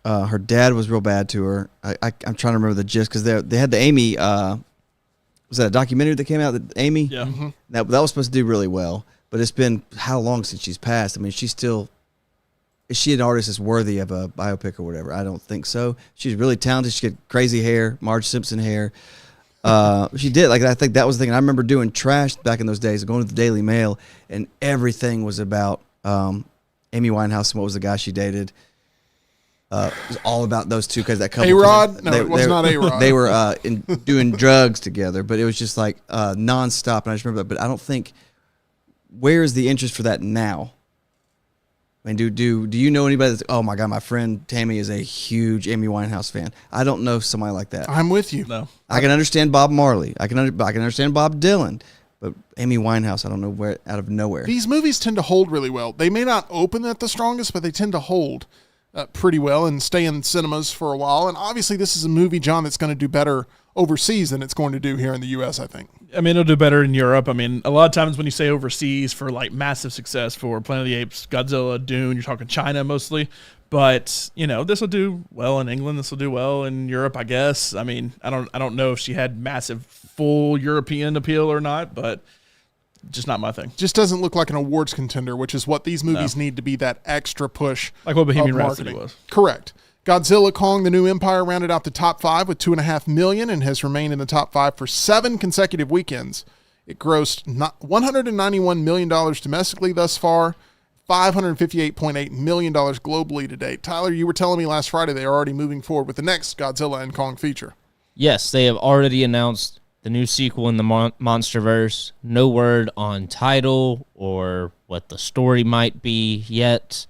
her dad was real bad to her. I'm trying to remember the gist because they had the Amy. Was that a documentary that came out? That Amy. Yeah. Mm-hmm. That was supposed to do really well, but it's been how long since she's passed? I mean, is she an artist that's worthy of a biopic or whatever? I don't think so. She's really talented. She had crazy hair, Marge Simpson hair. She did. Like, I think that was the thing. I remember doing trash back in those days, going to the Daily Mail, and everything was about Amy Winehouse and what was the guy she dated. was all about those two because that couple. A-Rod? No, it was not A-Rod. They were doing drugs together, but it was just like nonstop. And I just remember that. But I don't think where is the interest for that now? I mean, do you know anybody that's, oh my God, my friend Tammy is a huge Amy Winehouse fan. I don't know somebody like that. I'm with you. No. I can understand Bob Marley. I can understand Bob Dylan. But Amy Winehouse, I don't know where, out of nowhere. These movies tend to hold really well. They may not open at the strongest, but they tend to hold pretty well and stay in cinemas for a while. And obviously this is a movie, John, that's going to do better overseas than it's going to do here in the U.S., I think. I mean, it'll do better in Europe. I mean, a lot of times when you say overseas for like massive success for Planet of the Apes, Godzilla, Dune, you're talking China mostly. But, you know, this will do well in England. This will do well in Europe, I guess. I mean, I don't know if she had massive full European appeal or not, but just not my thing. Just doesn't look like an awards contender, which is what these movies need to be, that extra push. Like what Bohemian of Rhapsody marketing. was. Correct. Godzilla Kong: The New Empire rounded out the top 5 with $2.5 million and has remained in the top 5 for 7 consecutive weekends. It grossed $191 million domestically thus far, $558.8 million globally to date. Tyler, you were telling me last Friday they are already moving forward with the next Godzilla and Kong feature. Yes, they have already announced the new sequel in the Monsterverse. No word on title or what the story might be yet,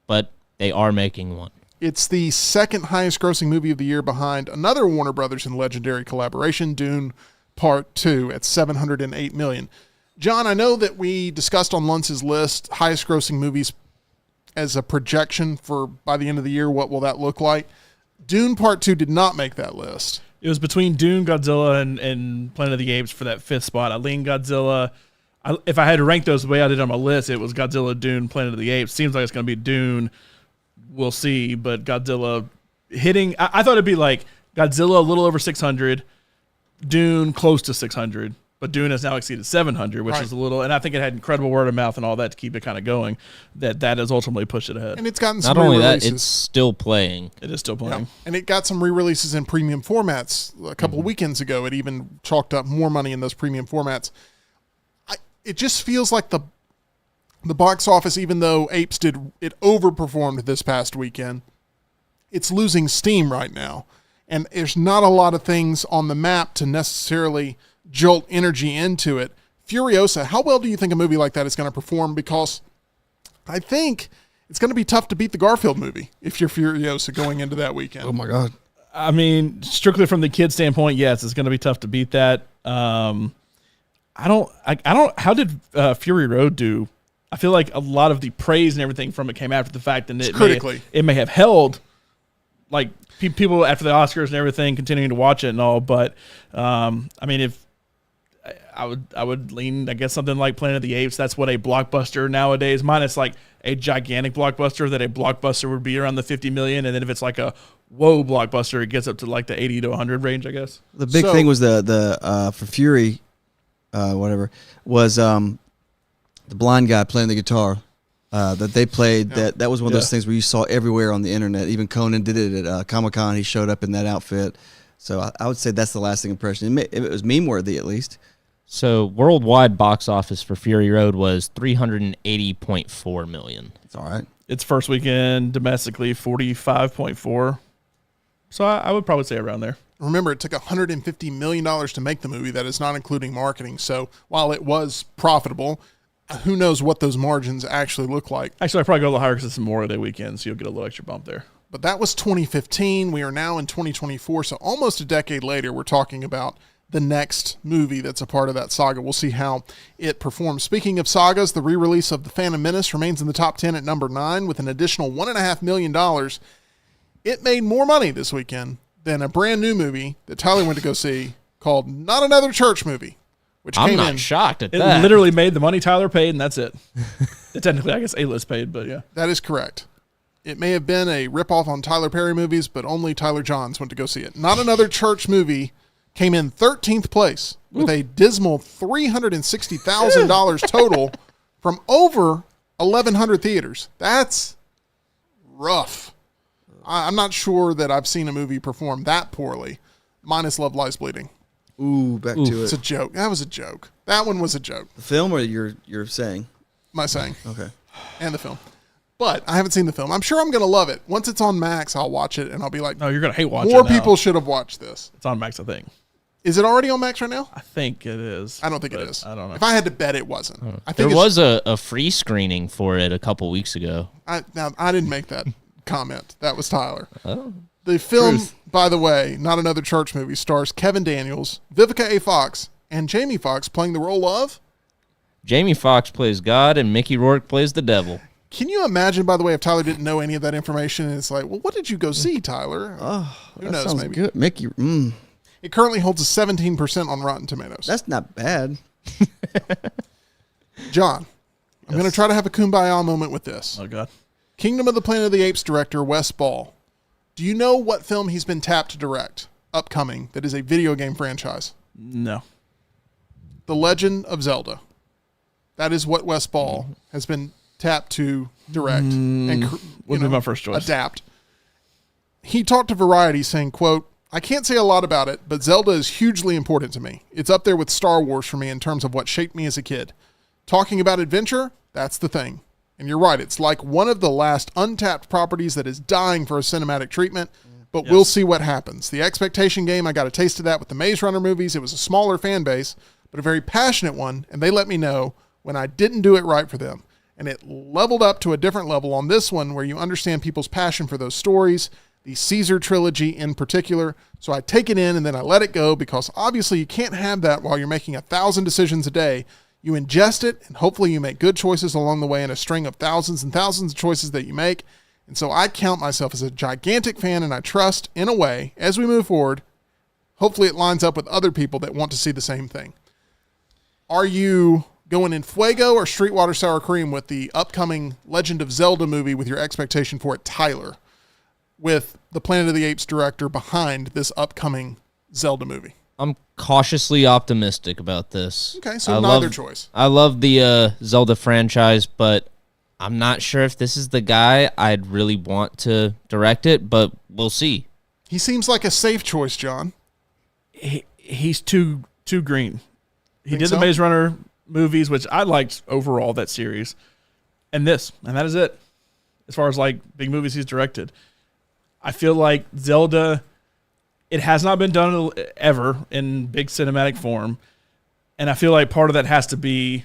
but they are making one. It's the second highest grossing movie of the year behind another Warner Brothers and Legendary collaboration, Dune Part 2 at $708 million. John, I know that we discussed on Lunce's list highest grossing movies as a projection for by the end of the year. What will that look like? Dune Part 2 did not make that list. It was between Dune, Godzilla, and Planet of the Apes for that 5th spot. I lean Godzilla. If I had to rank those the way I did on my list, it was Godzilla, Dune, Planet of the Apes. Seems like it's going to be Dune. We'll see, but Godzilla hitting... I thought it'd be like Godzilla a little over 600, Dune close to 600, but Dune has now exceeded 700, which is a little... And I think it had incredible word of mouth and all that to keep it kind of going, that has ultimately pushed it ahead. And it's gotten some Not only re-releases. that, it's still playing. It is still playing. Yeah. And it got some re-releases in premium formats a couple of weekends ago. It even chalked up more money in those premium formats. It just feels like the box office, even though Apes overperformed this past weekend, it's losing steam right now. And there's not a lot of things on the map to necessarily jolt energy into it. Furiosa, how well do you think a movie like that is going to perform? Because I think it's going to be tough to beat the Garfield movie if you're Furiosa going into that weekend. Oh my God. I mean, strictly from the kid standpoint, yes, it's going to be tough to beat that. How did Fury Road do? I feel like a lot of the praise and everything from it came after the fact, and it may have held like people after the Oscars and everything continuing to watch it and all. But I mean, if I would lean, I guess, something like Planet of the Apes. That's what a blockbuster nowadays, minus like a gigantic blockbuster, that a blockbuster would be around the 50 million, and then if it's like a whoa blockbuster, it gets up to like the 80 to 100 range, I guess. The big thing was the for Fury, whatever, was the blind guy playing the guitar that they played. Yeah. That was one of those things where you saw everywhere on the internet. Even Conan did it at Comic-Con. He showed up in that outfit. So I would say that's the lasting impression. It was meme-worthy, at least. So worldwide box office for Fury Road was $380.4 million. It's all right. Its first weekend domestically, 45.4. So I would probably say around there. Remember, it took $150 million to make the movie. That is not including marketing. So while it was profitable, who knows what those margins actually look like. Actually, I'd probably go a little higher because it's Memorial Day weekend, so you'll get a little extra bump there. But that was 2015. We are now in 2024. So almost a decade later, we're talking about the next movie that's a part of that saga. We'll see how it performs. Speaking of sagas, the re-release of The Phantom Menace remains in the top 10 at number 9 with an additional $1.5 million. It made more money this weekend than a brand new movie that Tyler went to go see called Not Another Church Movie, which I'm came not in. shocked at It that. literally made the money Tyler paid, and that's it. Technically, I guess A-list paid, but yeah. That is correct. It may have been a ripoff on Tyler Perry movies, but only Tyler Johns went to go see it. Not Another Church Movie came in 13th place with a dismal $360,000 total from over 1,100 theaters. That's rough. I'm not sure that I've seen a movie perform that poorly, minus Love Lies Bleeding. Ooh, back to It's it. a joke. That was a joke. That one was a joke. The film or you're saying? My saying. Okay. And the film. But I haven't seen the film. I'm sure I'm going to love it. Once it's on Max, I'll watch it, and I'll be like, No, you're going to hate watching more it now. people should have watched this. It's on Max, I think. Is it already on Max right now? I think it is. I don't think it is. I don't know. If I had to bet, it wasn't. I There think was a free screening for it a couple weeks ago. I didn't make that comment. That was Tyler. Oh. The film, by the way, Not Another Church Movie, stars Kevin Daniels, Vivica A. Fox, and Jamie Foxx playing the role of... Jamie Foxx plays God and Mickey Rourke plays the devil. Can you imagine, by the way, if Tyler didn't know any of that information, and it's like, well, what did you go see, Tyler? Who knows, sounds maybe. good. Mickey, It currently holds a 17% on Rotten Tomatoes. that's not bad. John, I'm going to try to have a kumbaya moment with this. Oh, God. Kingdom of the Planet of the Apes director Wes Ball. Do you know what film he's been tapped to direct, upcoming, that is a video game franchise? No. The Legend of Zelda. That is what Wes Ball has been tapped to direct and Would be my first choice. adapt. He talked to Variety saying, quote, I can't say a lot about it, but Zelda is hugely important to me. It's up there with Star Wars for me in terms of what shaped me as a kid. Talking about adventure, that's the thing. And you're right, it's like one of the last untapped properties that is dying for a cinematic treatment, but we'll see what happens. The Expectation Game, I got a taste of that with the Maze Runner movies. It was a smaller fan base, but a very passionate one, and they let me know when I didn't do it right for them. And it leveled up to a different level on this one where you understand people's passion for those stories, the Caesar trilogy in particular. So I take it in and then I let it go because obviously you can't have that while you're making 1,000 decisions a day. You ingest it and hopefully you make good choices along the way in a string of thousands and thousands of choices that you make. And so I count myself as a gigantic fan and I trust in a way as we move forward, hopefully it lines up with other people that want to see the same thing. Are you going in fuego or Streetwater sour cream with the upcoming Legend of Zelda movie with your expectation for it, Tyler, with the Planet of the Apes director behind this upcoming Zelda movie? I'm cautiously optimistic about this. Okay, so neither choice. I love the Zelda franchise, but I'm not sure if this is the guy I'd really want to direct it, but we'll see. He seems like a safe choice, John. He's too green. He Think did so? the Maze Runner movies, which I liked overall, that series. And that is it. As far as like big movies he's directed. I feel like Zelda, it has not been done ever in big cinematic form. And I feel like part of that has to be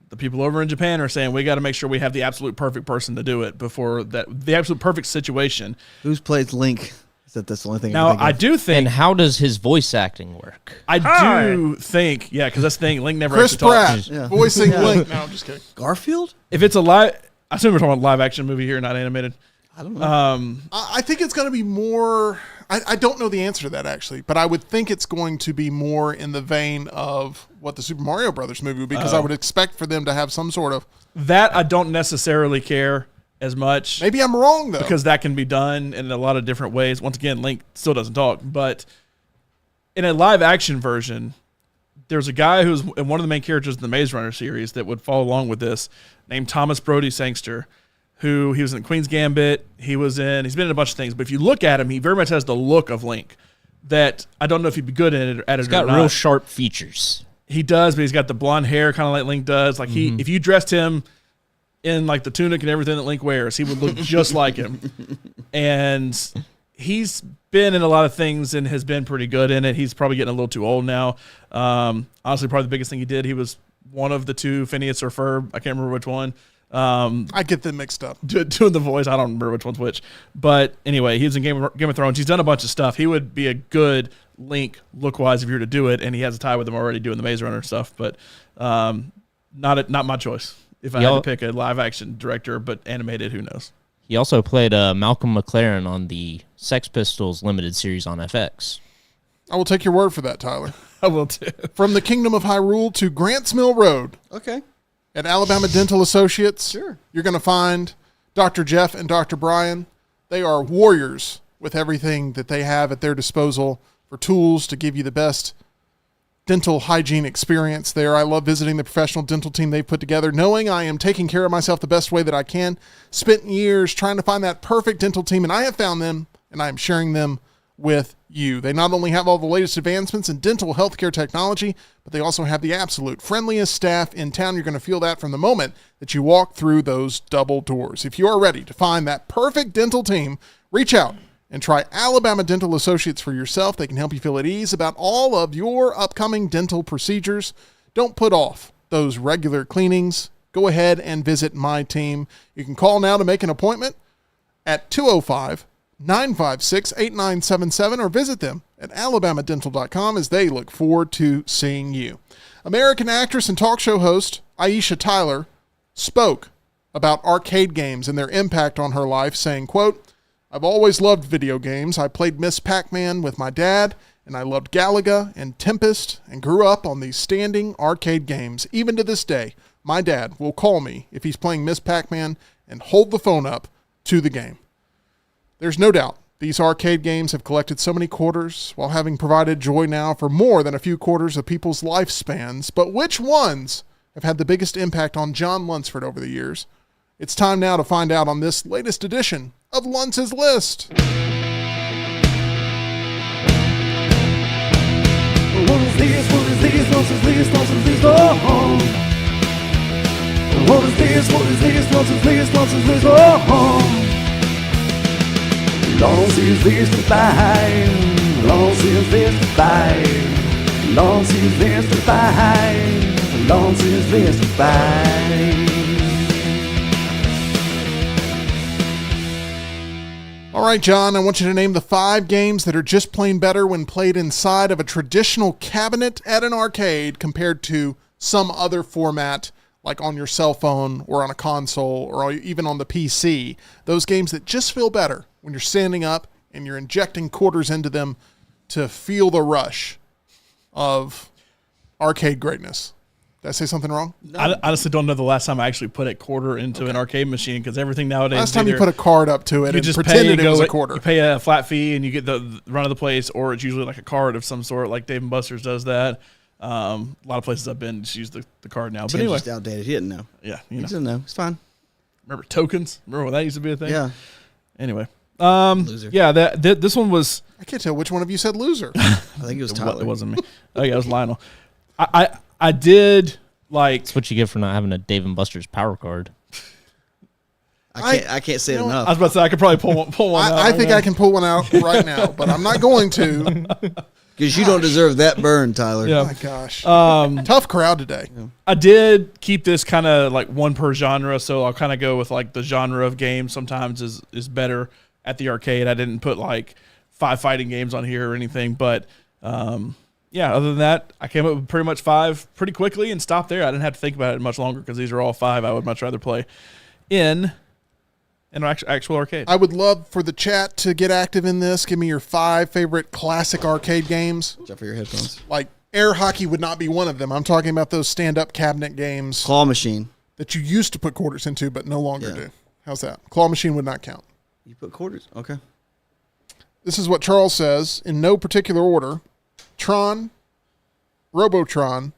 the people over in Japan are saying we got to make sure we have the absolute perfect person to do it before that, the absolute perfect situation. Who's plays Link? Is that that's the only thing? Now, I I do think. And how does his voice acting work? I do think, yeah, because that's the thing. Link never Chris actually talks. Pratt voicing Link. No, I'm just kidding. Garfield? If it's a live, I assume we're talking about live action movie here, not animated. I don't know. I think it's going to be more. I don't know the answer to that actually, but I would think it's going to be more in the vein of what the Super Mario Brothers movie would be, because I would expect for them to have some sort of. That I don't necessarily care as much. Maybe I'm wrong though, because that can be done in a lot of different ways. Once again, Link still doesn't talk, but in a live action version, there's a guy who's one of the main characters in the Maze Runner series that would follow along with this, named Thomas Brody Sangster, who he was in Queen's Gambit. He's been in a bunch of things, but if you look at him, he very much has the look of Link. That I don't know if he'd be good at it or not. He's got real sharp features. He does, but he's got the blonde hair, kind of like Link does. Like if you dressed him in like the tunic and everything that Link wears, he would look just like him. And he's been in a lot of things and has been pretty good in it. He's probably getting a little too old now. Honestly, probably the biggest thing he did, he was one of the two, Phineas or Ferb. I can't remember which one. I get them mixed up. Doing the voice, I don't remember which one's which. But anyway, he was in Game of Thrones. He's done a bunch of stuff. He would be a good Link look-wise if you were to do it, and he has a tie with him already doing the Maze Runner stuff. But not my choice. If I had to pick a live-action director, but animated, who knows? He also played Malcolm McLaren on the Sex Pistols limited series on FX. I will take your word for that, Tyler. I will too. From the Kingdom of Hyrule to Grants Mill Road. Okay. At Alabama Dental Associates, Sure. You're going to find Dr. Jeff and Dr. Brian. They are warriors with everything that they have at their disposal for tools to give you the best dental hygiene experience there. I love visiting the professional dental team they've put together, knowing I am taking care of myself the best way that I can. Spent years trying to find that perfect dental team, and I have found them, and I am sharing them with you. They not only have all the latest advancements in dental healthcare technology, but they also have the absolute friendliest staff in town. You're going to feel that from the moment that you walk through those double doors. If you are ready to find that perfect dental team, reach out and try Alabama Dental Associates for yourself. They can help you feel at ease about all of your upcoming dental procedures. Don't put off those regular cleanings. Go ahead and visit my team. You can call now to make an appointment at 205-956-8977 or visit them at alabamadental.com as they look forward to seeing you. American actress and talk show host Aisha Tyler spoke about arcade games and their impact on her life, saying, quote, "I've always loved video games. I played Miss Pac-Man with my dad, and I loved Galaga and Tempest and grew up on these standing arcade games. Even to this day, my dad will call me if he's playing Miss Pac-Man and hold the phone up to the game." There's no doubt these arcade games have collected so many quarters while having provided joy now for more than a few quarters of people's lifespans. But which ones have had the biggest impact on John Lunsford over the years? It's time now to find out on this latest edition of Lunce's List. What is this? What is this? Lunce's List, Lunce's List, oh. What is this? What is this? Lunce's List, Lunce's List, oh. Lunce's List to buy. Lunce's List to buy. Lunce's List to buy. Lunce's List to buy. All right, John, I want you to name the 5 games that are just plain better when played inside of a traditional cabinet at an arcade compared to some other format like on your cell phone or on a console or even on the PC. Those games that just feel better when you're standing up and you're injecting quarters into them to feel the rush of arcade greatness. Did I say something wrong? No. I honestly don't know the last time I actually put a quarter into an arcade machine because everything nowadays. Last time you put a card up to it and just pretended it was a quarter. You pay a flat fee and you get the run of the place, or it's usually like a card of some sort, like Dave & Buster's does that. A lot of places I've been just use the card now. Tim's but anyway, just outdated. He didn't know. Yeah, he didn't know. It's fine. Remember tokens? Remember when that used to be a thing? Yeah. Anyway, loser. Yeah, this one was. I can't tell which one of you said loser. I think it was Tyler. It wasn't me. Oh yeah, it was Lionel. I did like. That's what you get for not having a Dave & Buster's power card. I can't say it enough. I was about to say I could probably pull one out. I think I can pull one out right now, but I'm not going to. Because you don't deserve that burn, Tyler. Yeah. Oh my gosh. Tough crowd today. Yeah. I did keep this kind of like one per genre, so I'll kind of go with like the genre of game sometimes is better at the arcade. I didn't put like 5 fighting games on here or anything, but yeah, other than that, I came up with pretty much 5 pretty quickly and stopped there. I didn't have to think about it much longer because these are all 5 I would much rather play in an actual arcade. I would love for the chat to get active in this. Give me your 5 favorite classic arcade games. Watch out for your headphones. Like air hockey would not be one of them. I'm talking about those stand-up cabinet games. Claw machine. That you used to put quarters into but no longer do. How's that? Claw machine would not count. You put quarters? Okay. This is what Charles says in no particular order. Tron, Robotron,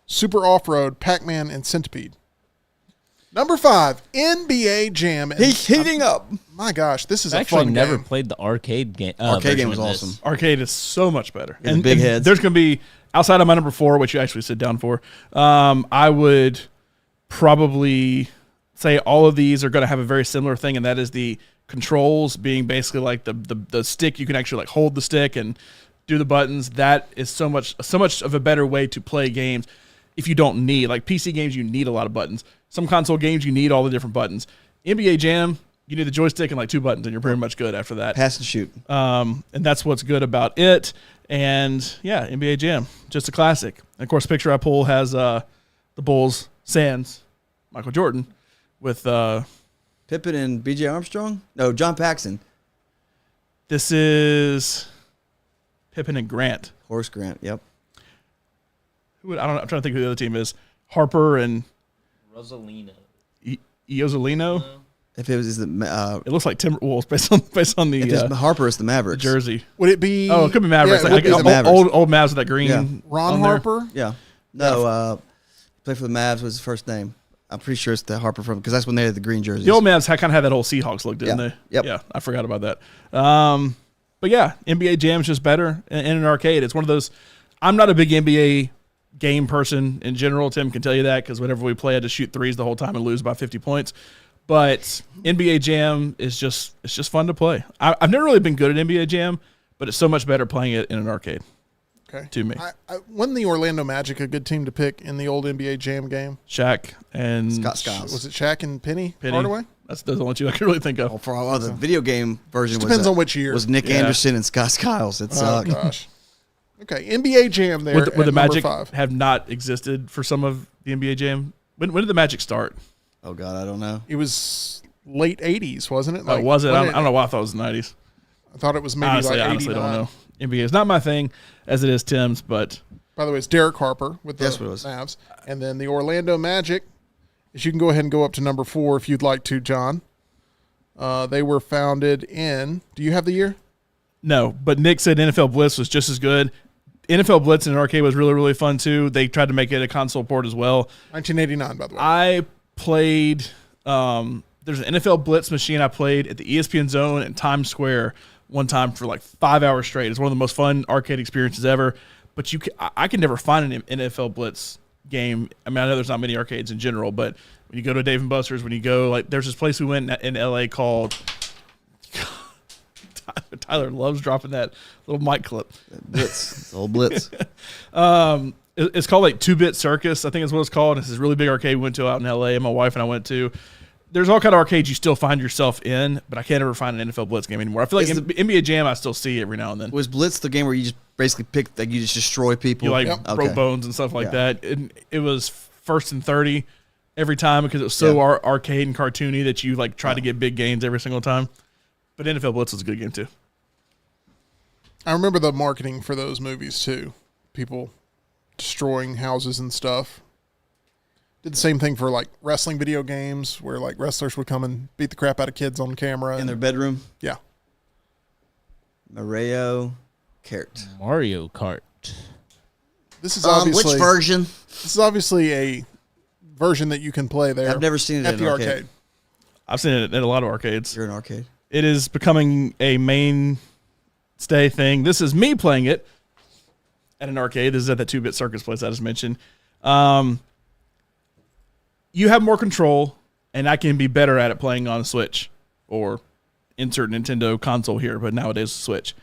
Super Off-Road, Pac-Man, and Centipede. Number 5, NBA Jam. He's heating up. My gosh, this is a actually fun never game. played the arcade game. Arcade game was awesome. Arcade is so much better. And big heads. There's going to be, outside of my number 4, which you actually sit down for, I would probably say all of these are going to have a very similar thing, and that is the controls being basically like the stick. You can actually like hold the stick and do the buttons. That is so much of a better way to play games. If you don't need, like PC games, you need a lot of buttons. Some console games, you need all the different buttons. NBA Jam, you need the joystick and like 2 buttons, and you're pretty much good after that. Pass and shoot. And that's what's good about it. And yeah, NBA Jam, just a classic. And of course, the picture I pull has the Bulls, sans Michael Jordan, with Pippen and B.J. Armstrong? No, John Paxson. This is Pippen and Grant. Horace Grant, yep. I'm trying to think who the other team is. Harper and Rosalino. Iozolino. If it was It looks like Timberwolves based on the if it's Harper, it's the Mavericks. jersey. Would it be? Oh, it could be Mavericks. Yeah, it would be the Mavericks. Old Mavs with that green. Yeah. Ron on there. Harper? Yeah. No, played for the Mavs was his first name. I'm pretty sure it's the Harper from, because that's when they had the green jerseys. The old Mavs kind of had that old Seahawks look, didn't they? Yep. Yeah, I forgot about that. But yeah, NBA Jam's just better in an arcade. It's one of those. I'm not a big NBA game person in general. Tim can tell you that because whenever we play, I had to shoot threes the whole time and lose by 50 points. But NBA Jam is just fun to play. I've never really been good at NBA Jam, but it's so much better playing it in an arcade. Okay. To me. Wasn't the Orlando Magic a good team to pick in the old NBA Jam game? Shaq and Scott Skiles. Was it Shaq and Penny Hardaway? That's the only two I can really think of. Well, the video game version depends on which year. Was Nick Anderson and Scott Skiles. It sucked. Oh, gosh. Okay, NBA Jam there Would the Magic 5. have not existed for some of the NBA Jam? When did the Magic start? Oh, God, I don't know. It was late 80s, wasn't it? Was it? I don't know why I thought it was the 90s. I thought it was maybe Honestly, like 89. I honestly don't know. NBA is not my thing, as it is Tim's, but... By the way, it's Derek Harper with the Mavs. And then the Orlando Magic, is you can go ahead and go up to number 4 if you'd like to, John. They were founded in... Do you have the year? No, but Nick said NFL Blitz was just as good. NFL Blitz in an arcade was really, really fun, too. They tried to make it a console port as well. 1989, by the way. I played... there's an NFL Blitz machine I played at the ESPN Zone in Times Square one time for like 5 hours straight. It's one of the most fun arcade experiences ever. But I can never find an NFL Blitz game. I mean, I know there's not many arcades in general, but when you go to Dave & Buster's, when you go, like, there's this place we went in LA called... Tyler loves dropping that little mic clip. Blitz. Old Blitz. It's called like 2-Bit Circus, I think is what it's called. It's this really big arcade we went to out in LA, and my wife and I went to. There's all kind of arcades you still find yourself in, but I can't ever find an NFL Blitz game anymore. I feel like NBA Jam I still see every now and then. Was Blitz the game where you just basically pick, like you just destroy people? You broke bones and stuff like that. And it was first and 30 every time because it was so arcade and cartoony that you like try to get big gains every single time. But NFL Blitz was a good game too. I remember the marketing for those movies too. People destroying houses and stuff. Did the same thing for like wrestling video games where like wrestlers would come and beat the crap out of kids on camera. In their bedroom? Yeah. Mario Kart. Mario Kart. This is obviously... Which version? This is obviously a version that you can play there. I've never seen it at in the an arcade. I've seen it in a lot of arcades. You're an arcade. It is becoming a mainstay thing. This is me playing it at an arcade. This is at that 2-Bit Circus place I just mentioned. You have more control, and I can be better at it playing on a Switch or insert Nintendo console here, but nowadays Switch.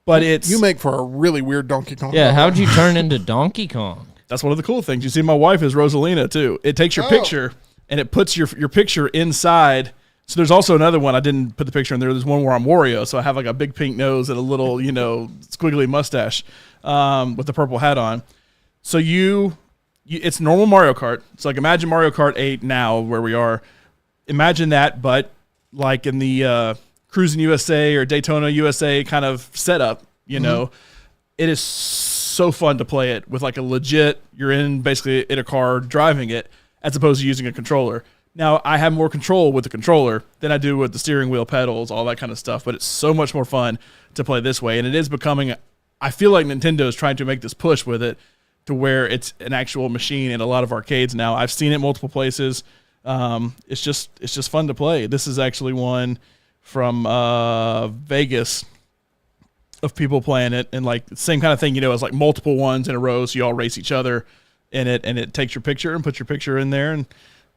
But you make for a really weird Donkey Kong. Yeah, how'd you turn into Donkey Kong? That's one of the cool things. You see, my wife is Rosalina too. It takes your picture and it puts your picture inside. So there's also another one. I didn't put the picture in there. There's one where I'm Wario, so I have like a big pink nose and a little, squiggly mustache with the purple hat on. So it's normal Mario Kart. It's like imagine Mario Kart 8 now where we are. Imagine that, but like in the Cruising USA or Daytona USA kind of setup, it is so fun to play it with like a legit, you're basically in a car driving it as opposed to using a controller. Now, I have more control with the controller than I do with the steering wheel pedals, all that kind of stuff, but it's so much more fun to play this way. And it is becoming, I feel like Nintendo is trying to make this push with it to where it's an actual machine in a lot of arcades now. I've seen it multiple places. It's just fun to play. This is actually one from Vegas of people playing it, and like the same kind of thing, it's like multiple ones in a row, so you all race each other in it, and it takes your picture and puts your picture in there, and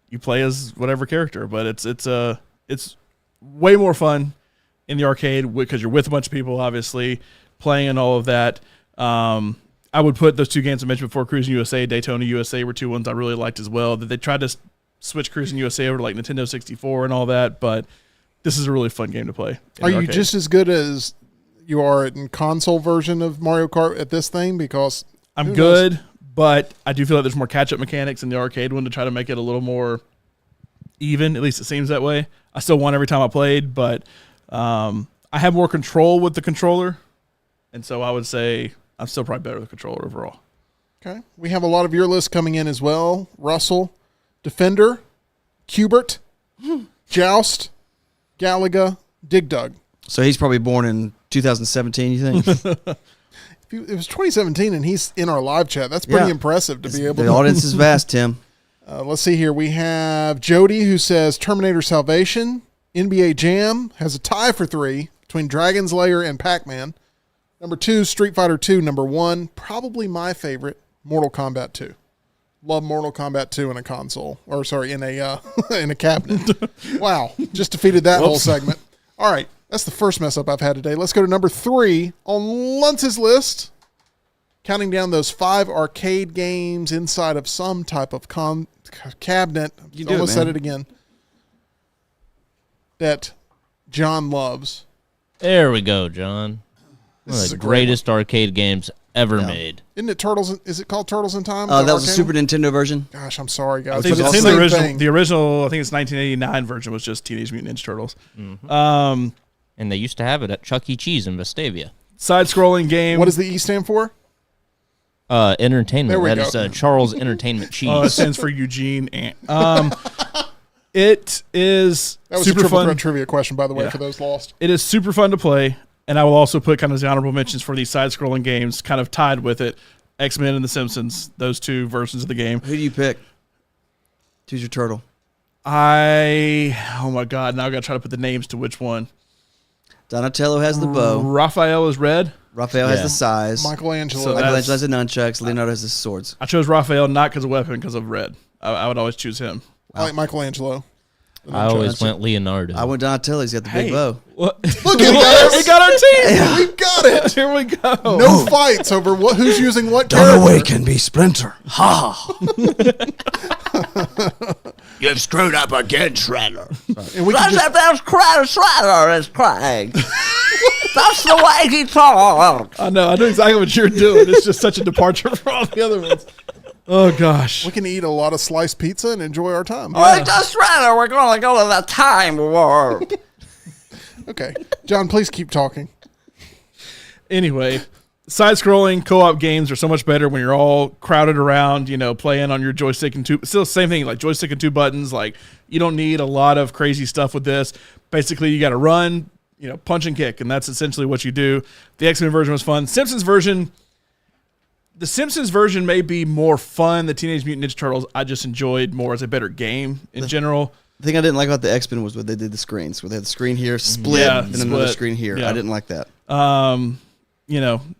you play as whatever character. But it's way more fun in the arcade because you're with a bunch of people, obviously, playing and all of that. I would put those two games I mentioned before, Cruising USA, Daytona USA, were two ones I really liked as well. That they tried to switch Cruising USA over to like Nintendo 64 and all that, but this is a really fun game to play. Are you just as good as you are in console version of Mario Kart at this thing? Because I'm good, but I do feel like there's more catch-up mechanics in the arcade one to try to make it a little more even. At least it seems that way. I still won every time I played, but I have more control with the controller, and so I would say I'm still probably better with the controller overall. Okay. We have a lot of your list coming in as well. Russell, Defender, Cubert, Joust, Galaga, Dig Dug. So he's probably born in 2017, you think? It was 2017 and he's in our live chat. That's pretty impressive to be able to. The audience is vast, Tim. Let's see here. We have Jody who says Terminator Salvation. NBA Jam has a tie for 3 between Dragon's Lair and Pac-Man. Number 2, Street Fighter 2. Number 1, probably my favorite, Mortal Kombat 2. Love Mortal Kombat 2 in a console. Or, sorry, in a in a cabinet. Wow. Just defeated that whole segment. All right. That's the first mess up I've had today. Let's go to number 3 on Lunce's list. Counting down those 5 arcade games inside of some type of cabinet. You Almost said it again. That John loves. There we go, John. One of the greatest arcade games ever made. Isn't it Turtles? Is it called Turtles in Time? That was a Super Nintendo version. Gosh, I'm sorry, guys. I think the original, I think it's 1989 version was just Teenage Mutant Ninja Turtles. Mm-hmm. And they used to have it at Chuck E. Cheese in Vestavia. Side-scrolling game. What does the E stand for? Entertainment. There we go. That is Charles Entertainment Cheese. Oh, it stands for Eugene. It is that was super a triple fun threat trivia question, by the way, for those lost. It is super fun to play, and I will also put kind of the honorable mentions for these side-scrolling games, kind of tied with it. X-Men and The Simpsons, those two versions of the game. Who do you pick? Choose your turtle. Oh my God, now I got to try to put the names to which one. Donatello has the bow. Raphael is red. Raphael has the size. Michelangelo Michelangelo has the nunchucks. Leonardo has the swords. I chose Raphael not because of weapon, because of red. I would always choose him. I like Michelangelo. I always went Leonardo. I went Donatello. He's got the big bow. What? Look at us. We got our team. We got it. Here we go. No fights over who's using what character. Dunaway can be Splinter. Ha! You've screwed up again, Shredder. And we can just, That's Shredder is crying. That's the way he talks. I know exactly what you're doing. It's just such a departure from all the other ones. Oh, gosh. we can eat a lot of sliced pizza and enjoy our time. Like the Shredder, we're going to go to the time warp. Okay. John, please keep talking. Anyway, side-scrolling co-op games are so much better when you're all crowded around, playing on your joystick and two. Still the same thing, like joystick and 2 buttons. Like, you don't need a lot of crazy stuff with this. Basically, you got to run, punch and kick, and that's essentially what you do. The X-Men version was fun. The Simpsons version may be more fun. The Teenage Mutant Ninja Turtles, I just enjoyed more as a better game in general. The thing I didn't like about the X-Men was what they did the screens, where they had the screen here, split, and another screen here. Yeah. I didn't like that.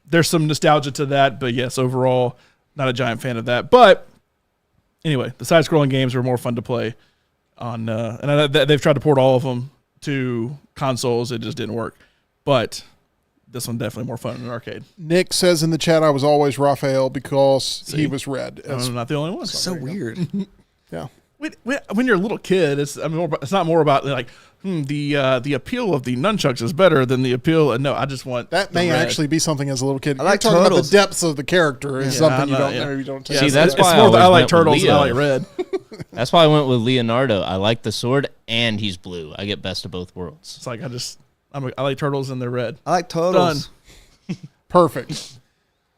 There's some nostalgia to that, but yes, overall, not a giant fan of that. But anyway, the side-scrolling games are more fun to play on, and they've tried to port all of them to consoles. It just didn't work. But this one definitely more fun in an arcade. Nick says in the chat, I was always Raphael because he was red. I'm not the only one. So weird. Yeah. When you're a little kid, it's not more about like the appeal of the nunchucks is better than the appeal. No, I just want that may actually be something as a little kid. I like talking turtles. about the depths of the character is something you don't take. See, that's why I like turtles and I like red. That's why I went with Leonardo. I like the sword and he's blue. I get best of both worlds. It's like I like turtles and they're red. I like turtles. Done. Perfect.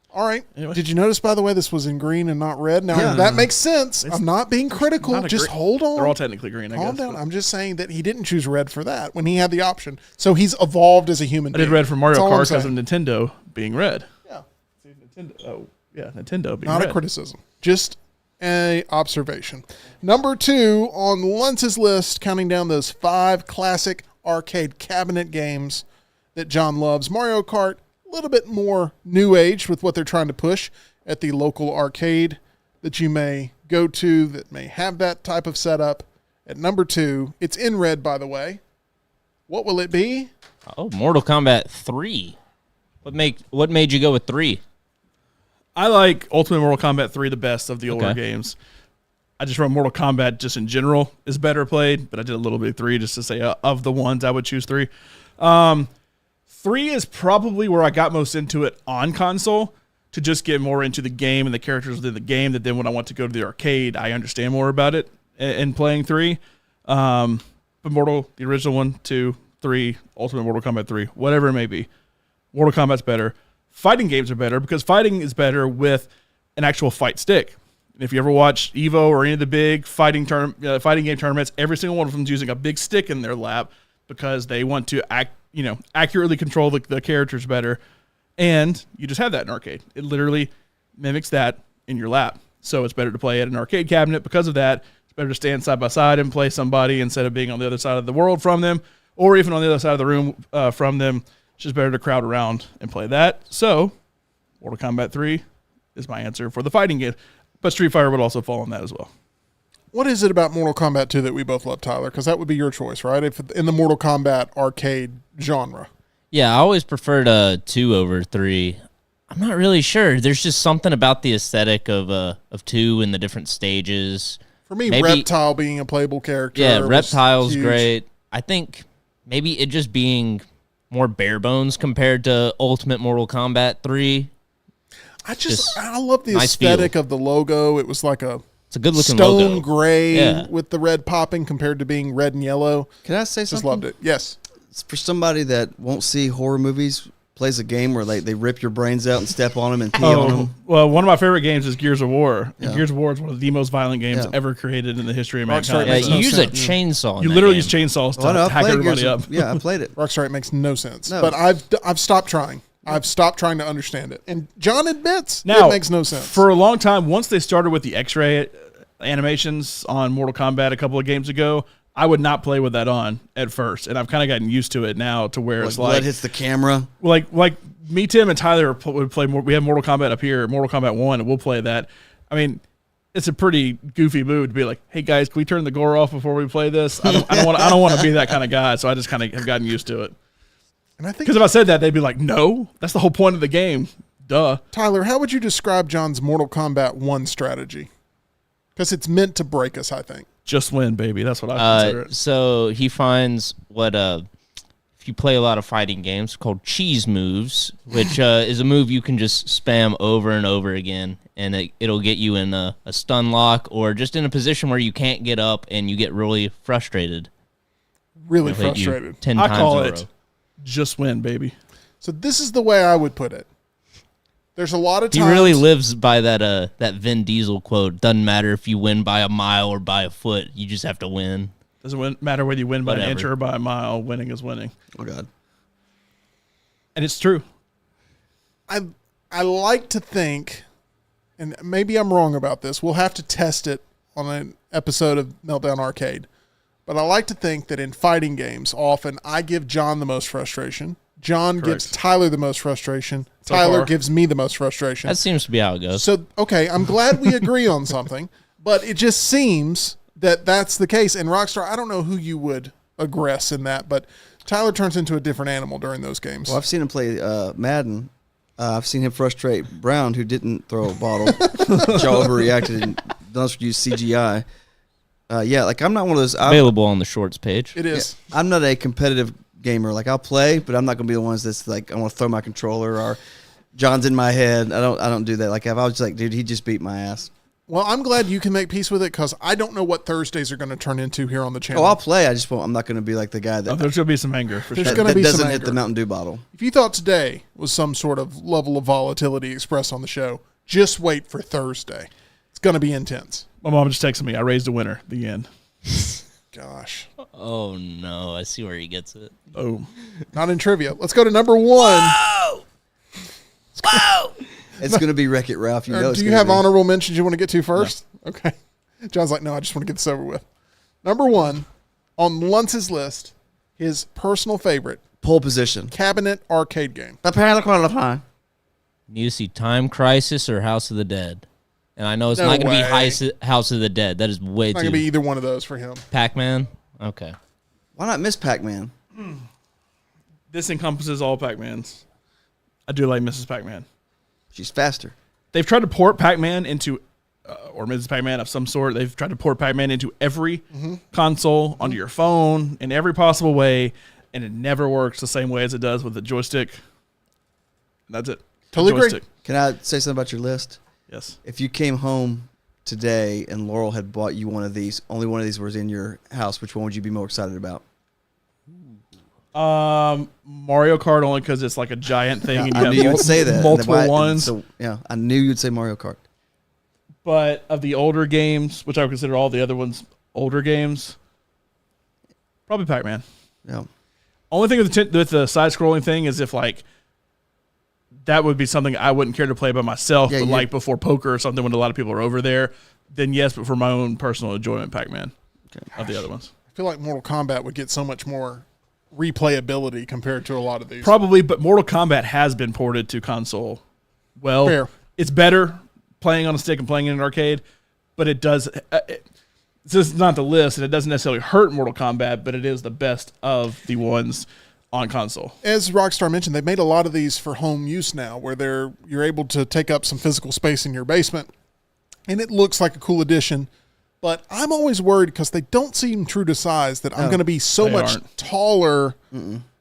All right. Anyway. Did you notice, by the way, this was in green and not red? Now, that makes sense. I'm not being critical. Just hold on. They're all technically green, I guess. Calm down. I'm just saying that he didn't choose red for that when he had the option. So he's evolved as a human being. I did red for Mario Kart because of Nintendo being red. Yeah. See, Nintendo being not red. a criticism. Just an observation. Number 2 on Lunce's list, counting down those 5 classic arcade cabinet games that John loves. Mario Kart, a little bit more new age with what they're trying to push at the local arcade that you may go to that may have that type of setup. At number 2, it's in red, by the way. What will it be? Oh, Mortal Kombat 3. What made you go with 3? I like Ultimate Mortal Kombat 3 the best of the older games. I just wrote Mortal Kombat just in general is better played, but I did a little bit of 3 just to say of the ones I would choose 3. 3 is probably where I got most into it on console to just get more into the game and the characters within the game, that then when I want to go to the arcade, I understand more about it and playing 3. But the original 1, 2, 3, Ultimate Mortal Kombat 3, whatever it may be, Mortal Kombat's better. Fighting games are better because fighting is better with an actual fight stick. And if you ever watch Evo or any of the big fighting game tournaments, every single one of them is using a big stick in their lap because they want to accurately control the characters better. And you just have that in arcade. It literally mimics that in your lap. So it's better to play at an arcade cabinet because of that. It's better to stand side by side and play somebody instead of being on the other side of the world from them, or even on the other side of the room from them. It's just better to crowd around and play that. So, Mortal Kombat 3 is my answer for the fighting game. But Street Fighter would also fall on that as well. What is it about Mortal Kombat 2 that we both love, Tyler? Because that would be your choice, right? If in the Mortal Kombat arcade genre. Yeah, I always preferred 2 over 3. I'm not really sure. There's just something about the aesthetic of 2 and the different stages. For me, Reptile being a playable character. Yeah, Reptile's huge. great. I think maybe it just being more bare bones compared to Ultimate Mortal Kombat 3. I love the aesthetic of the logo. It was like it's a good looking stone logo. gray with the red popping compared to being red and yellow. Can I say something? Just loved it. Yes. For somebody that won't see horror movies, plays a game where they rip your brains out and step on them and pee on them. Well, one of my favorite games is Gears of War. And Gears of War is one of the most violent games ever crered in the history of mankind. Yeah, you use a chainsaw. You literally use chainsaws to hack everybody up. Yeah, I played it. Rockstar, it makes no sense. No. But I've stopped trying. I've stopped trying to understand it. And John admits it makes no sense. For a long time, once they started with the X-ray animations on Mortal Kombat a couple of games ago, I would not play with that on at first. And I've kind of gotten used to it now to where it's like... blood hits the camera. Like me, Tim, and Tyler would play more. We have Mortal Kombat up here, Mortal Kombat 1, and we'll play that. I mean, it's a pretty goofy move to be like, hey, guys, can we turn the gore off before we play this? I don't want to be that kind of guy, so I just kind of have gotten used to it. And I think because if I said that, they'd be like, no, that's the whole point of the game. Duh. Tyler, how would you describe John's Mortal Kombat 1 strategy? Because it's meant to break us, I think. Just win, baby. That's what I consider it. So he finds what if you play a lot of fighting games called cheese moves, which is a move you can just spam over and over again, and it'll get you in a stun lock or just in a position where you can't get up and you get really frustrated. Really frustrated. 10 times I call in a it row. Just win, baby. So this is the way I would put it. There's a lot of times... He really lives by that Vin Diesel quote. Doesn't matter if you win by a mile or by a foot. You just have to win. Doesn't matter whether you win by an inch or by a mile. Winning is winning. Oh, God. And it's true. I like to think, and maybe I'm wrong about this. We'll have to test it on an episode of Meltdown Arcade. But I like to think that in fighting games, often I give John the most frustration. John gives Tyler the most frustration. Tyler gives me the most frustration. That seems to be how it goes. So, okay, I'm glad we agree on something, but it just seems that that's the case. And Rockstar, I don't know who you would aggress in that, but Tyler turns into a different animal during those games. Well, I've seen him play Madden. I've seen him frustrate Brown, who didn't throw a bottle. Joe overreacted and does use CGI. Like I'm not one of those. Available on the shorts page. It is. Yeah, I'm not a competitive gamer. Like I'll play, but I'm not going to be the ones that's like I want to throw my controller or John's in my head. I don't do that. Like if I was like, dude, he just beat my ass. Well, I'm glad you can make peace with it because I don't know what Thursdays are going to turn into here on the channel. Oh, I'll play. I just won't. I'm not going to be like the guy that. There's going to be some anger for there's sure. Going to be doesn't some hit anger. the Mountain Dew bottle. If you thought today was some sort of level of volatility expressed on the show, just wait for Thursday. It's going to be intense. My mom just texted me. I raised a winner. The end. Gosh. Oh, no. I see where he gets it. Boom. Not in trivia. Let's go to number 1. Whoa! Whoa! It's going to be Wreck-It Ralph. You know. Do you have honorable mentions you want to get to first? No. Okay. John's like, no, I just want to get this over with. Number 1 on Lunce's list, his personal favorite pole position cabinet arcade game. Prepare to qualify. You see Time Crisis or House of the Dead? And I know it's No not going to way. be House of the Dead. That is way It's not too... going to be either one of those for him. Pac-Man? Okay. Why not Miss Pac-Man? This encompasses all Pac-Mans. I do like Mrs. Pac-Man. She's faster. They've tried to port Pac-Man into, or Mrs. Pac-Man of some sort. They've tried to port Pac-Man into every console, onto your phone, in every possible way, and it never works the same way as it does with the joystick. That's it. Totally agree. Joystick. Can I say something about your list? Yes. If you came home today and Laurel had bought you one of these, only one of these was in your house, which one would you be more excited about? Mario Kart only because it's like a giant thing. And I knew you would say that. Multiple ones. So, yeah, I knew you'd say Mario Kart. But of the older games, which I would consider all the other ones older games, probably Pac-Man. Yeah. Only thing with the side-scrolling thing is if like that would be something I wouldn't care to play by myself, Yeah, but like before poker or something when a lot of people are over there, then yes, but for my own personal enjoyment, Pac-Man of the other ones. I feel like Mortal Kombat would get so much more replayability compared to a lot of these. Probably, but Mortal Kombat has been ported to console. Well, Fair. It's better playing on a stick and playing in an arcade, but it does. This is not the list, and it doesn't necessarily hurt Mortal Kombat, but it is the best of the ones on console. As Rockstar mentioned, they've made a lot of these for home use now, where you're able to take up some physical space in your basement, and it looks like a cool addition. But I'm always worried because they don't seem true to size that I'm going to be so much taller